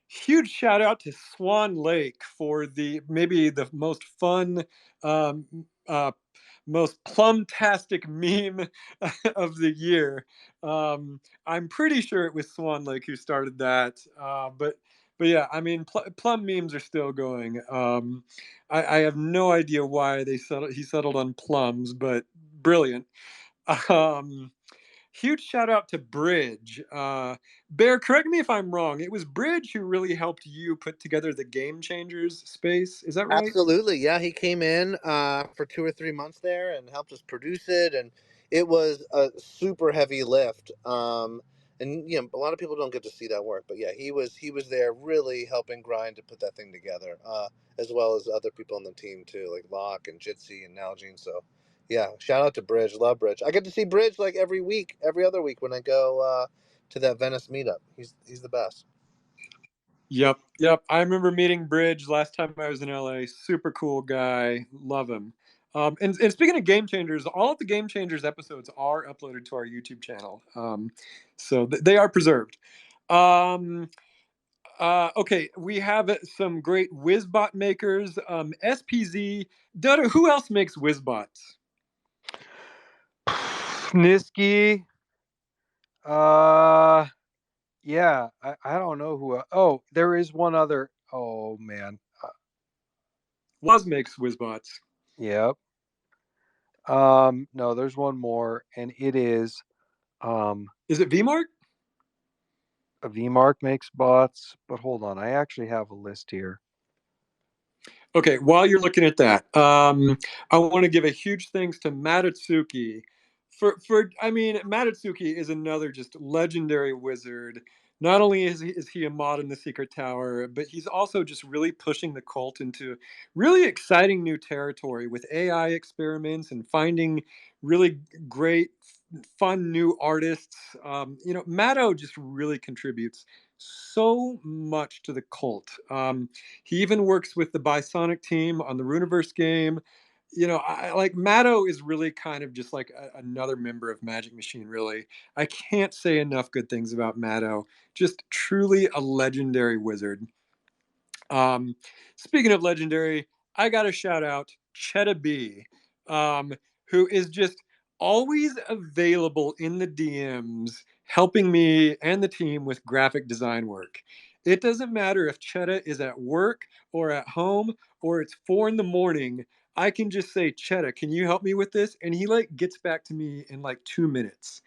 Huge shout out to Swan Lake for maybe the most fun, um, uh, most plum-tastic meme of the year. I'm pretty sure it was Swan Lake who started that, but yeah, I mean, plum memes are still going. I have no idea why he settled on plums, but brilliant. Um, Huge shout out to Bridge. Bear, correct me if I'm wrong. It was Bridge who really helped you put together the Game Changers space. Is that right? Absolutely, yeah. He came in for 2 or 3 months there and helped us produce it, and it was a super heavy lift. And a lot of people don't get to see that work, but yeah, he was there really helping grind to put that thing together, as well as other people on the team too, like Locke and Jitcy and Nalgene. So, yeah, shout out to Bridge. Love Bridge. I get to see Bridge like every other week when I go to that Venice meetup. He's the best. Yep. I remember meeting Bridge last time I was in LA. Super cool guy. Love him. And speaking of Game Changers, all of the Game Changers episodes are uploaded to our YouTube channel. So they are preserved. Okay, we have some great Wizbot makers. SPZ. Dotta, who else makes Wizbots? Niski. Yeah, I don't know who. Oh, there is one other. Oh man. Woz makes Wizbots. Yep. No, there's one more, and it is. Is it VMark? VMark makes bots, but hold on, I actually have a list here. Okay, while you're looking at that, I want to give a huge thanks to Matatsuki I mean, Matatsuki is another just legendary wizard. Not only is he a mod in the Secret Tower, but he's also just really pushing the cult into really exciting new territory with AI experiments and finding really great, fun new artists. Mato just really contributes so much to the cult. He even works with the Bisonic team on the Runiverse game. I like Matto is really kind of just like another member of Magic Machine, really. I can't say enough good things about Matto. Just truly a legendary wizard. Um, Speaking of legendary, I got to shout out Chetta B, who is just always available in the DMs, helping me and the team with graphic design work. It doesn't matter if Chetta is at work or at home or it's 4 in the morning. I can just say, Chetta, can you help me with this? And he like gets back to me in like 2 minutes.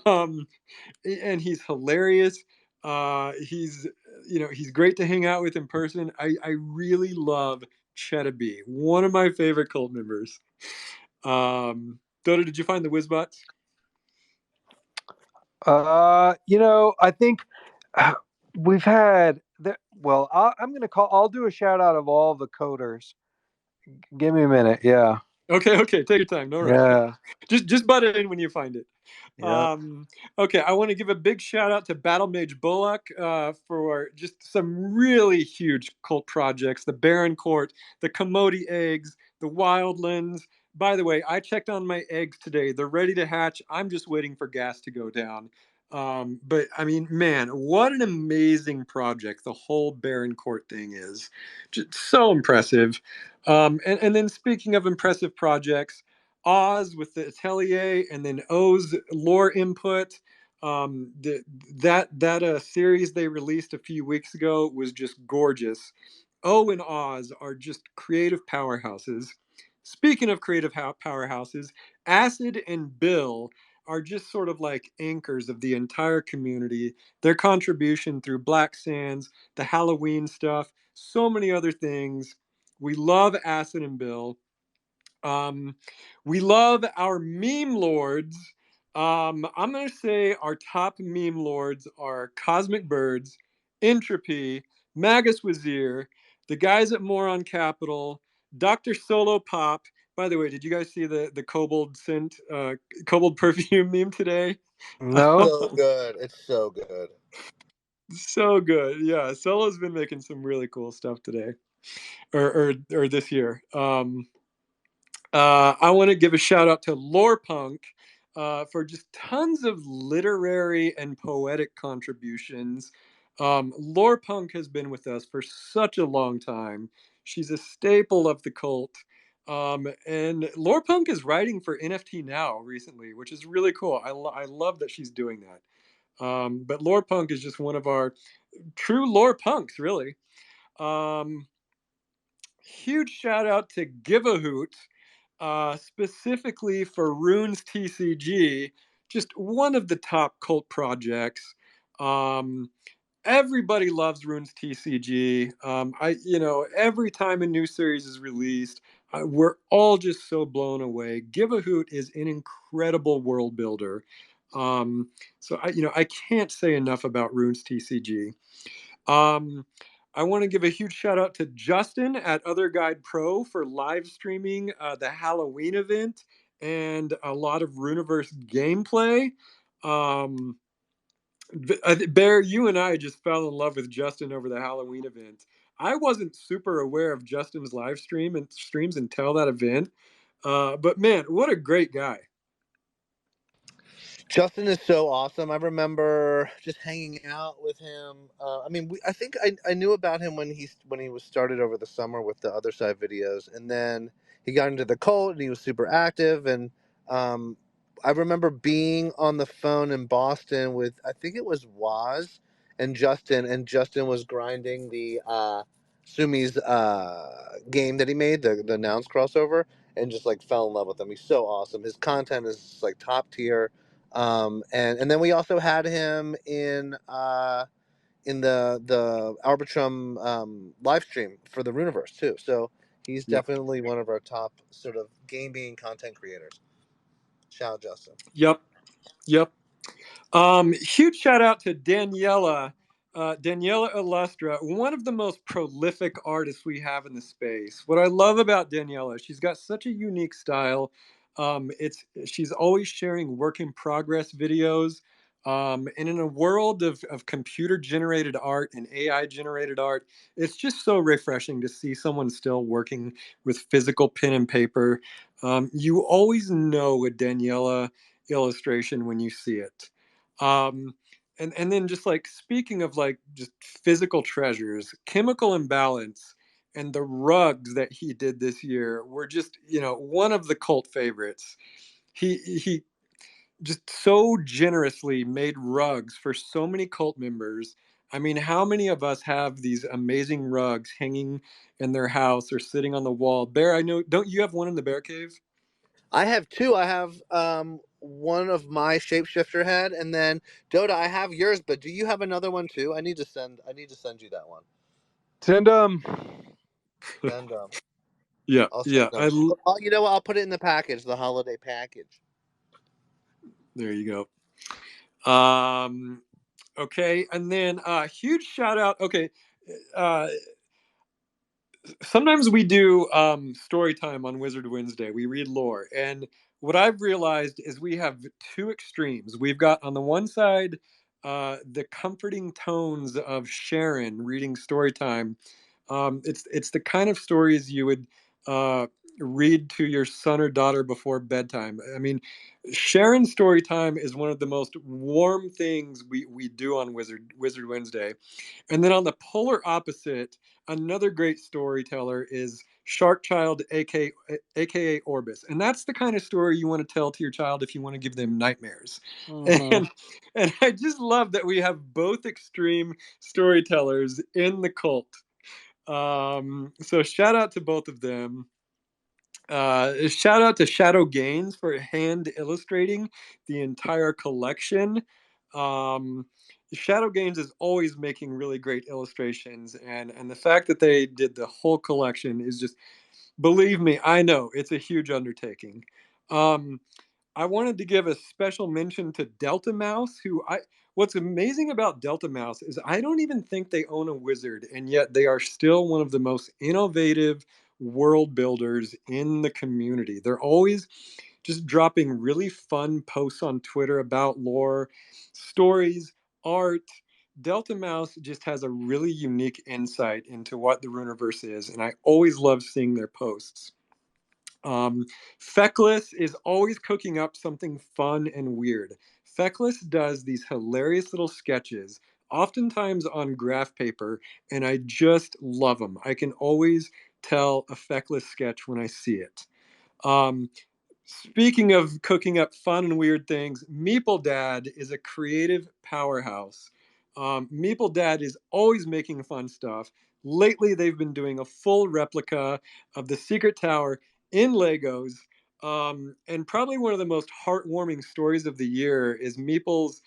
um, and he's hilarious. He's great to hang out with in person. I really love Chetta B, one of my favorite cult members. Dotta, did you find the Wizbots? I think we've had. Well, I'll do a shout out of all the coders. Give me a minute. Yeah. Okay, take your time. No rush. Yeah. Just butt it in when you find it. Yeah. Okay, I want to give a big shout out to Battle Mage Bullock for just some really huge cult projects: the Baron Court, the Commodity Eggs, the Wildlands. By the way, I checked on my eggs today; they're ready to hatch. I'm just waiting for gas to go down. But I mean, man, what an amazing project the whole Baron Court thing is. Just so impressive. And then speaking of impressive projects, Oz with the Atelier, and then O's lore input. That series they released a few weeks ago was just gorgeous. O and Oz are just creative powerhouses. Speaking of creative powerhouses, Acid and Bill are just sort of like anchors of the entire community. Their contribution through Black Sands, the Halloween stuff, so many other things. We love Acid and Bill. Um, we love our meme lords. I'm going to say our top meme lords are Cosmic Birds, Entropy, Magus Wazir, the guys at Moron Capital, Dr. Solo Pop. By the way, did you guys see the Kobold scent, Kobold perfume meme today? No. So good. It's so good. So good. Yeah, Solo's been making some really cool stuff today, or this year. I want to give a shout out to Lorepunk. for just tons of literary and poetic contributions. Lorepunk has been with us for such a long time. She's a staple of the cult. And Lorepunk is writing for NFT Now recently, which is really cool. I love that she's doing that. But Lorepunk is just one of our true lore punks, really. Huge shout out to Give a Hoot, specifically for Rune's TCG, just one of the top cult projects. Everybody loves Rune's TCG. Every time a new series is released, we're all just so blown away. Give a Hoot is an incredible world builder. I can't say enough about Rune's TCG. I want to give a huge shout out to Justin at Other Guide Pro for live streaming the Halloween event and a lot of Runiverse gameplay. Bear, you and I just fell in love with Justin over the Halloween event. I wasn't super aware of Justin's live streams until that event. But man, what a great guy. Justin is so awesome. I remember just hanging out with him. I think I knew about him when he was started over the summer with the Other Side videos, and then he got into the cult and he was super active. And I remember being on the phone in Boston with, I think it was Waz and Justin was grinding the Sumi's game that he made, the Nouns crossover, and just like fell in love with him. He's so awesome. His content is like top tier. And then we also had him in the Arbitrum live stream for the Runiverse too. So he's definitely one of our top sort of gaming content creators. Shout out Justin. Yep. Huge shout out to Daniela Illustra, one of the most prolific artists we have in the space. What I love about Daniela, she's got such a unique style. She's always sharing work in progress videos. And in a world of computer generated art and AI generated art, it's just so refreshing to see someone still working with physical pen and paper. You always know a Daniela illustration when you see it. And then just like speaking of like just physical treasures, Chemical Imbalance and the rugs that he did this year were just, one of the cult favorites. He just so generously made rugs for so many cult members. I mean, how many of us have these amazing rugs hanging in their house or sitting on the wall? Bear, I know, don't you have one in the Bear Cave? I have two. I have one of my shapeshifter head, and then Dotta, I have yours, but do you have another one too? I need to send you that one. Send them. Send them. Yeah. I'll send them. You know what? I'll put it in the package, the holiday package. There you go. Okay, and then huge shout out. Okay, sometimes we do story time on Wizard Wednesday. We read lore, and what I've realized is we have two extremes. We've got on the one side the comforting tones of Sharon reading story time. It's the kind of stories you would read to your son or daughter before bedtime. I mean, Sharon story time is one of the most warm things we do on Wizard Wednesday. And then on the polar opposite, another great storyteller is Shark Child, aka Orbis, and that's the kind of story you want to tell to your child if you want to give them nightmares. And I just love that we have both extreme storytellers in the cult. So shout out to both of them. Shout out to Shadow Gains for hand illustrating the entire collection. Shadow Gains is always making really great illustrations, and the fact that they did the whole collection is just, believe me, I know it's a huge undertaking. I wanted to give a special mention to Delta Mouse, what's amazing about Delta Mouse is I don't even think they own a wizard, and yet they are still one of the most innovative world builders in the community. They're always just dropping really fun posts on Twitter about lore, stories, art. Delta Mouse just has a really unique insight into what the Runiverse is, and I always love seeing their posts. Feckless is always cooking up something fun and weird. Feckless does these hilarious little sketches, oftentimes on graph paper, and I just love them. I can always tell a Feckless sketch when I see it. Um, Speaking of cooking up fun and weird things, Meeple Dad is a creative powerhouse. Meeple Dad is always making fun stuff. Lately, they've been doing a full replica of the Secret Tower in Legos. And probably one of the most heartwarming stories of the year is Meeple's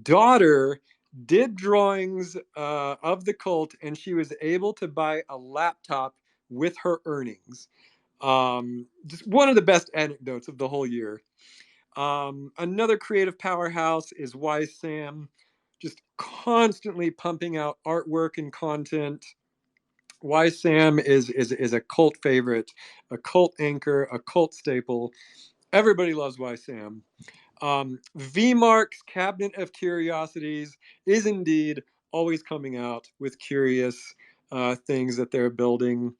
daughter did drawings of the cult, and she was able to buy a laptop with her earnings. Just one of the best anecdotes of the whole year. Another creative powerhouse is Wise Sam, just constantly pumping out artwork and content. Wise Sam is a cult favorite, a cult anchor, a cult staple. Everybody loves Wise Sam. VMark's Cabinet of Curiosities is indeed always coming out with curious things that they're building.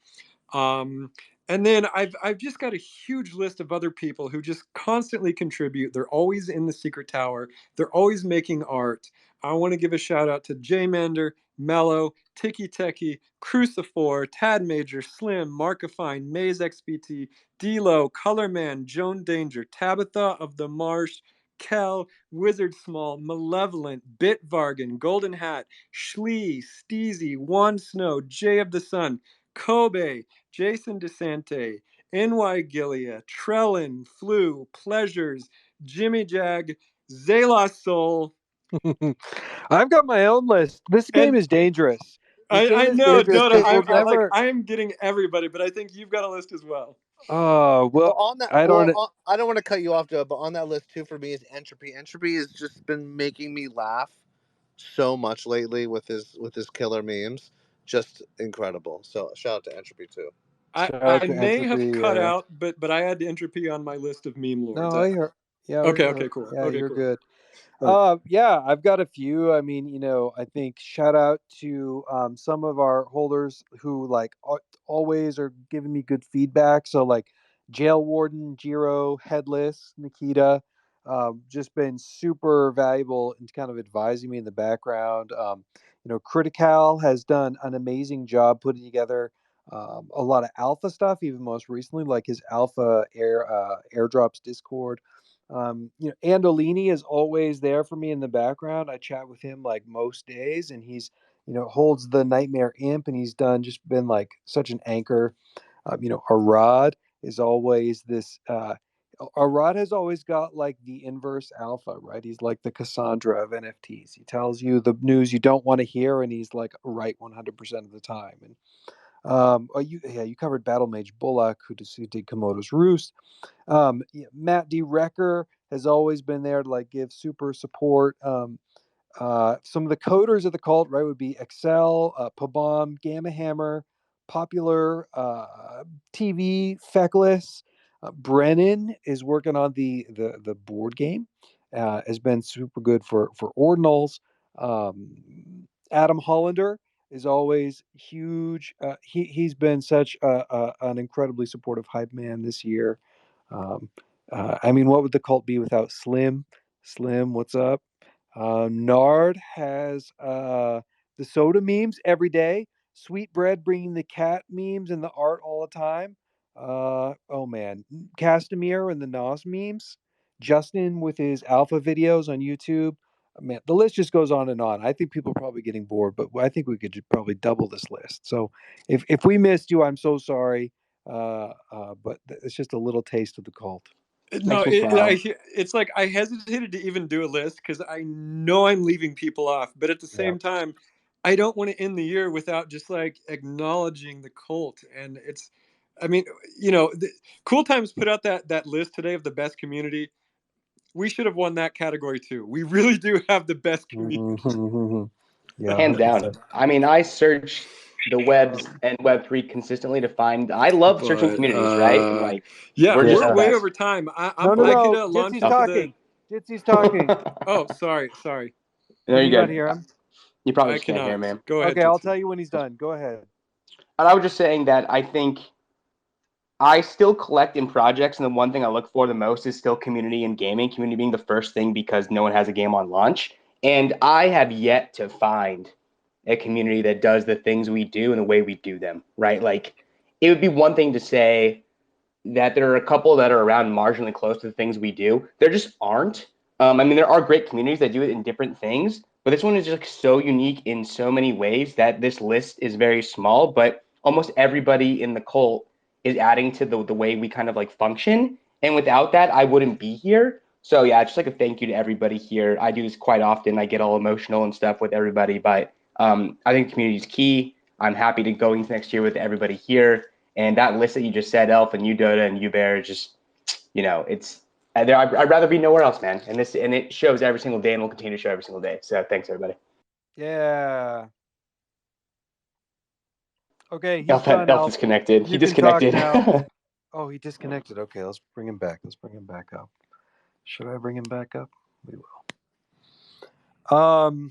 Um, and then I've just got a huge list of other people who just constantly contribute. They're always in the Secret Tower. They're always making art. I want to give a shout out to J-Mander, Mello, Tiki Teki, Crucifor, Tad Major, Slim, Markafine, Maze XBT, D-Lo, Colorman, Joan Danger, Tabitha of the Marsh, Kel, Wizard Small, Malevolent, Bitvargan, Golden Hat, Schlee, Steezy, Juan Snow, Jay of the Sun, Kobe, Jason DeSante, NY Gilia, Trellin, Flu, Pleasures, Jimmy Jag, Zayla Soul. I've got my own list. This game is dangerous. This game I is know, dangerous Dotta. because we'll never. I am getting everybody, but I think you've got a list as well. Oh well, on that, I don't. I don't want to cut you off, Joe, but on that list too for me is Entropy. Entropy has just been making me laugh so much lately with his killer memes. Just incredible. So shout out to Entropy too. Shout out I to may have Entropy. cut out, but I had Entropy on my list of meme lords. No, I hear. Yeah, Okay, cool. Yeah, Okay, you're cool. good. Right. Yeah, I've got a few. I mean, I think shout out to some of our holders who like always are giving me good feedback. So like Jail Warden, Jiro, Headless, Nikita, just been super valuable in kind of advising me in the background. Critical has done an amazing job putting together a lot of alpha stuff, even most recently, like his alpha airdrops Discord. Andolini is always there for me in the background. I chat with him like most days, and he's holds the Nightmare Imp, and he's been like such an anchor. Arad is always this. Arad has always got like the inverse alpha, right? He's like the Cassandra of NFTs. He tells you the news you don't want to hear, and he's like right 100% of the time. And you covered Battle Mage Bullock, who did Komodo's Roost. Matt D. Recker has always been there to like give super support. Some of the coders of the cult, right, would be Excel, Pabom, Gamma Hammer, Popular, TV, Feckless. Brennan is working on the board game. Has been super good for ordinals. Adam Hollander is always huge. He's been such an incredibly supportive hype man this year. Um, I mean, what would the cult be without Slim? Slim, what's up? Nard has the soda memes every day. Sweetbread bringing the cat memes and the art all the time. Oh man, Castamere and the Nos memes. Justin with his alpha videos on YouTube. Man, the list just goes on and on. I think people are probably getting bored, but I think we could probably double this list. So if we missed you, I'm so sorry. But it's just a little taste of the cult. No, Makes me proud. it's like I hesitated to even do a list because I know I'm leaving people off, but at the Yeah. same time, I don't want to end the year without just like acknowledging the cult. And it's, I mean, Cool Times put out that list today of the best community. We should have won that category too. We really do have the best community. Yeah, Hands down. 100%. I mean, I search the webs and Web3 consistently to find. I love searching But communities, right? And like, yeah, we're just we're the way best. over time. I could No. launch Jitsy's into talking. Jitsy's talking. Oh, sorry. No, Can you you're not good. hear him? You probably I just can't hear, cannot. man. Go ahead, Okay, I'll Jitsi. tell you when he's done. Go ahead. And I was just saying that I think I still collect in projects, and the one thing I look for the most is still community and gaming. Community being the first thing because no one has a game on launch. And I have yet to find a community that does the things we do and the way we do them, right? Like, it would be one thing to say that there are a couple that are around marginally close to the things we do. There just aren't. I mean, there are great communities that do it in different things, but this one is just so unique in so many ways that this list is very small, but almost everybody in the cult is adding to the way we kind of like function. And without that, I wouldn't be here. So yeah, just like a thank you to everybody here. I do this quite often. I get all emotional and stuff with everybody, but I think community is key. I'm happy to go into next year with everybody here. And that list that you just said, Elf and you, Dotta and you, Bear, just, you know, it's I'd rather be nowhere else, man. And it shows every single day and will continue to show every single day. So thanks, everybody. Yeah. Okay, he's Elf done. Elf disconnected. He You can disconnected. talk now. Oh, he disconnected. Okay, let's bring him back. Let's bring him back up. Should I bring him back up? We will.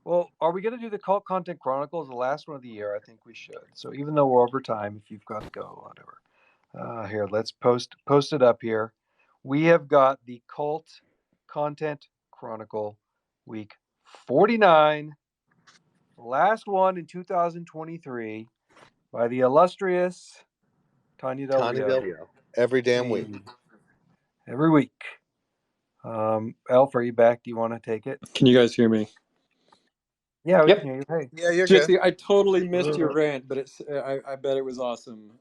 Well, are we going to do the Cult Content Chronicles, the last one of the year? I think we should. So even though we're over time, if you've got to go, whatever. Here, let's post it up here. We have got the Cult Content Chronicle week 49, last one in 2023, by the illustrious Tanya Del Rio. Every damn week. Every week. Elf, are you back? Do you want to take it? Can you guys hear me? Yeah, we Yep. can hear you. Hey. Yeah, you're Jitcy, good. I totally missed your rant, but I bet it was awesome.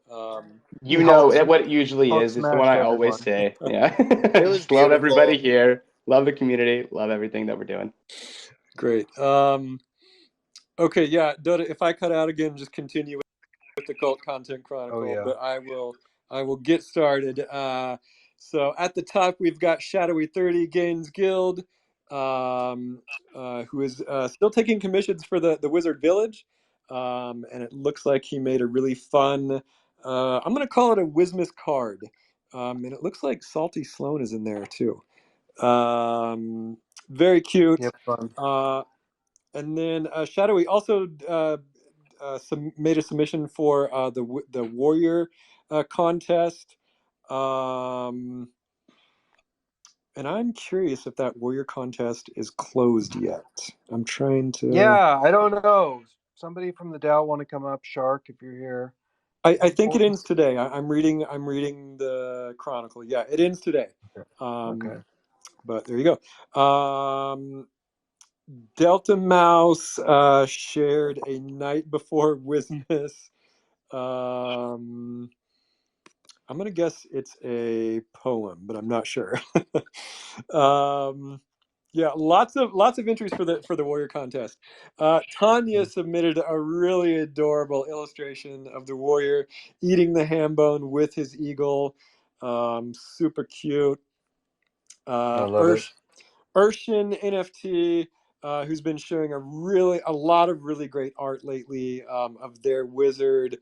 You know what it usually Hulk is. It's the one I always everyone. say. Yeah. It was Just love beautiful. everybody here. Love the community. Love everything that we're doing. Great. Okay, yeah, Dotta, if I cut out again, just continue with the Cult Content Chronicle. Oh, yeah. But I will get started. So at the top we've got Shadowy 30 Gains Guild, who is still taking commissions for the Wizard Village, and it looks like he made a really fun. I'm gonna call it a Wizmas card, and it looks like Salty Sloan is in there too. Very cute. Yep, fun. And then Shadowy also made a submission for the Warrior contest. And I'm curious if that Warrior contest is closed yet. I'm trying to. Yeah, I don't know. Somebody from the DAO want to come up? Shark, if you're here. I think it ends today. I'm reading the Chronicle. Yeah, it ends today. Okay. But there you go. Delta Mouse shared a night before Wizmas. I'm gonna guess it's a poem, but I'm not sure. Yeah, lots of entries for the Warrior contest. Tanya submitted a really adorable illustration of the Warrior eating the ham bone with his eagle. Super cute. I love it. Urshan NFT, who's been sharing a lot of really great art lately of their wizard.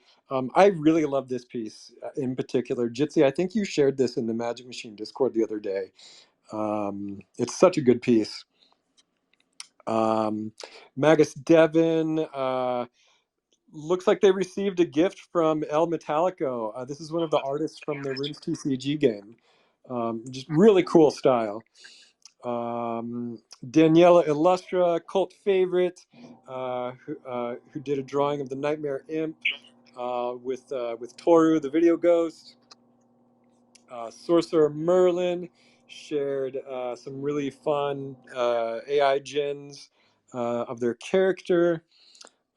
I really love this piece in particular. Jitzy, I think you shared this in the Magic Machine Discord the other day. It's such a good piece. Magus Devon, looks like they received a gift from El Metallico. This is one of the artists from the Runes TCG game. Just really cool style. Daniela Illustra, cult favorite, who did a drawing of the Nightmare Imp with Toru, the video ghost. Sorcerer Merlin shared some really fun AI gens of their character.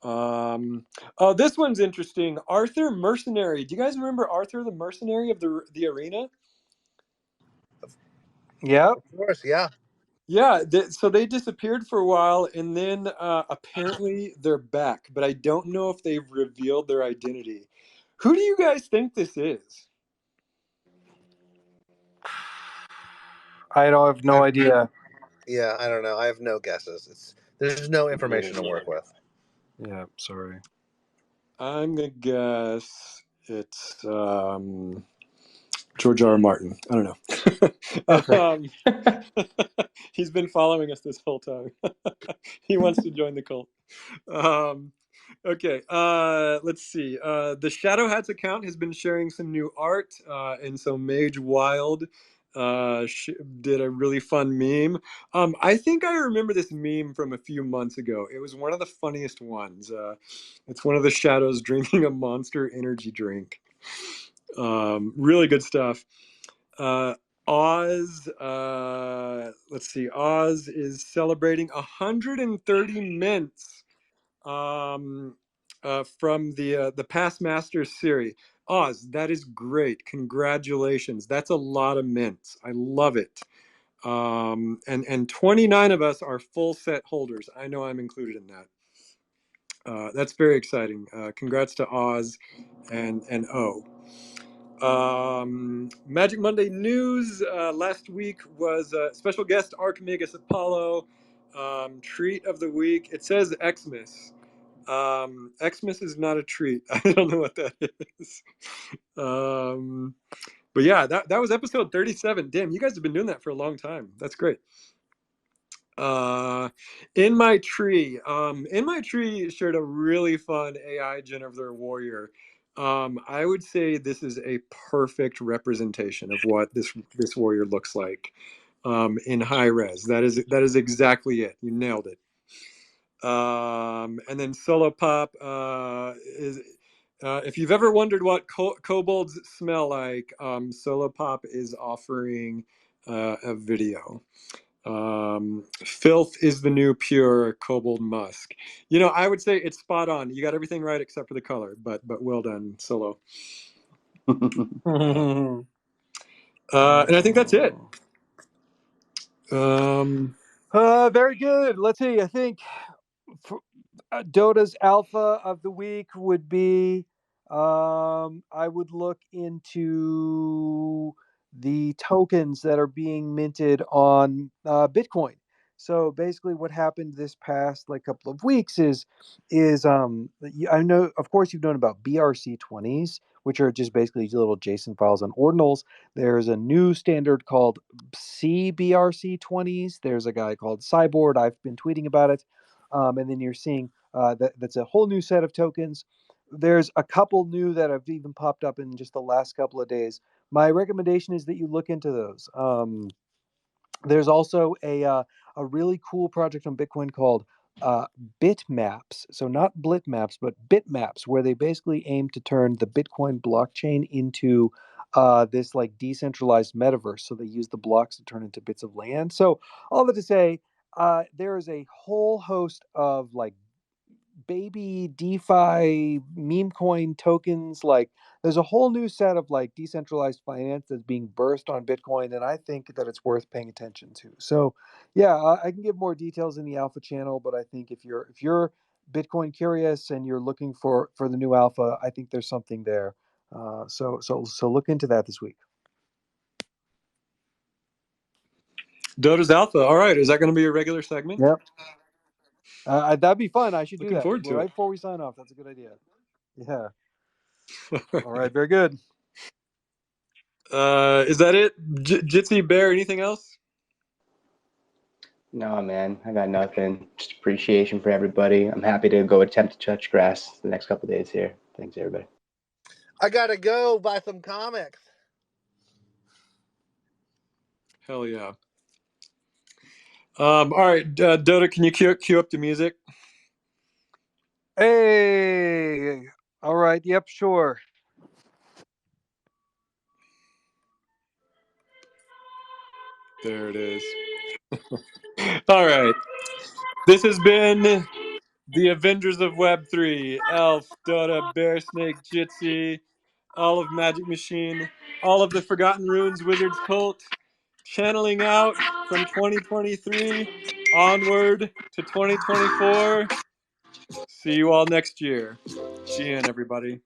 Oh, this one's interesting. Arthur Mercenary. Do you guys remember Arthur the Mercenary of the arena? Yeah. Of course, yeah. Yeah, so they disappeared for a while, and then apparently they're back, but I don't know if they've revealed their identity. Who do you guys think this is? I don't have no idea. Yeah, I don't know. I have no guesses. There's no information to work with. Yeah, sorry. I'm gonna guess it's George R. R. Martin. I don't know. Okay. He's been following us this whole time. He wants to join the cult. Okay, let's see. The Shadow Hats account has been sharing some new art, and so Mage Wild did a really fun meme. I think I remember this meme from a few months ago. It was one of the funniest ones. It's one of the Shadows drinking a Monster energy drink. Really good stuff. Oz, let's see. Oz is celebrating 130 mints from the Past Masters series. Oz, that is great. Congratulations. That's a lot of mints. I love it. And 29 of us are full set holders. I know I'm included in that. That's very exciting. Congrats to Oz and O. Magic Monday news last week was special guest Archimegus Apollo. Treat of the week. It says Xmas. Xmas is not a treat. I don't know what that is. But yeah, that was episode 37. Damn, you guys have been doing that for a long time. That's great. In my tree shared a really fun AI Jennifer Warrior. I would say this is a perfect representation of what this warrior looks like in high res. That is exactly it. You nailed it. And then Solo Pop is. If you've ever wondered what kobolds smell like, Solo Pop is offering a video. Filth is the new pure kobold musk. You know, I would say it's spot on. You got everything right except for the color, but well done, Solo. And I think that's it. Very good. Let's see. I think Dota's alpha of the week would be I would look into the tokens that are being minted on Bitcoin. So basically, what happened this past couple of weeks is I know, of course, you've known about BRC20s, which are just basically little JSON files on ordinals. There's a new standard called CBRC20s. There's a guy called Cyborg. I've been tweeting about it. And then you're seeing that's a whole new set of tokens. There's a couple new that have even popped up in just the last couple of days. My recommendation is that you look into those. There's also a really cool project on Bitcoin called Bitmaps. So not Blitmaps, but Bitmaps, where they basically aim to turn the Bitcoin blockchain into this decentralized metaverse. So they use the blocks to turn into bits of land. So all that to say, there is a whole host of baby DeFi meme coin tokens. There's a whole new set of decentralized finance that's being birthed on Bitcoin, and I think that it's worth paying attention to. So yeah, I can give more details in the alpha channel, but I think if you're Bitcoin curious and you're looking for the new alpha, I think there's something there. So look into that this week. Dota's alpha. All right, is that going to be a regular segment? Yep. That'd be fun. I should do that. Looking forward to right it. before we sign off. That's a good idea. Yeah. All right. Very good. Is that it? Jitcy Bear, anything else? No, man, I got nothing. Just appreciation for everybody. I'm happy to go attempt to touch grass the next couple of days here. Thanks, everybody. I gotta go buy some comics. Hell yeah. All right, Dota, can you cue up the music? Hey. All right. Yep. Sure. There it is. All right. This has been the Avengers of Web3. Elf, Dota, Bearsnake, Jitcy, all of Magic Machine, all of the Forgotten Runes Wizards Cult, channeling out from 2023 onward to 2024. See you all next year. GN, everybody.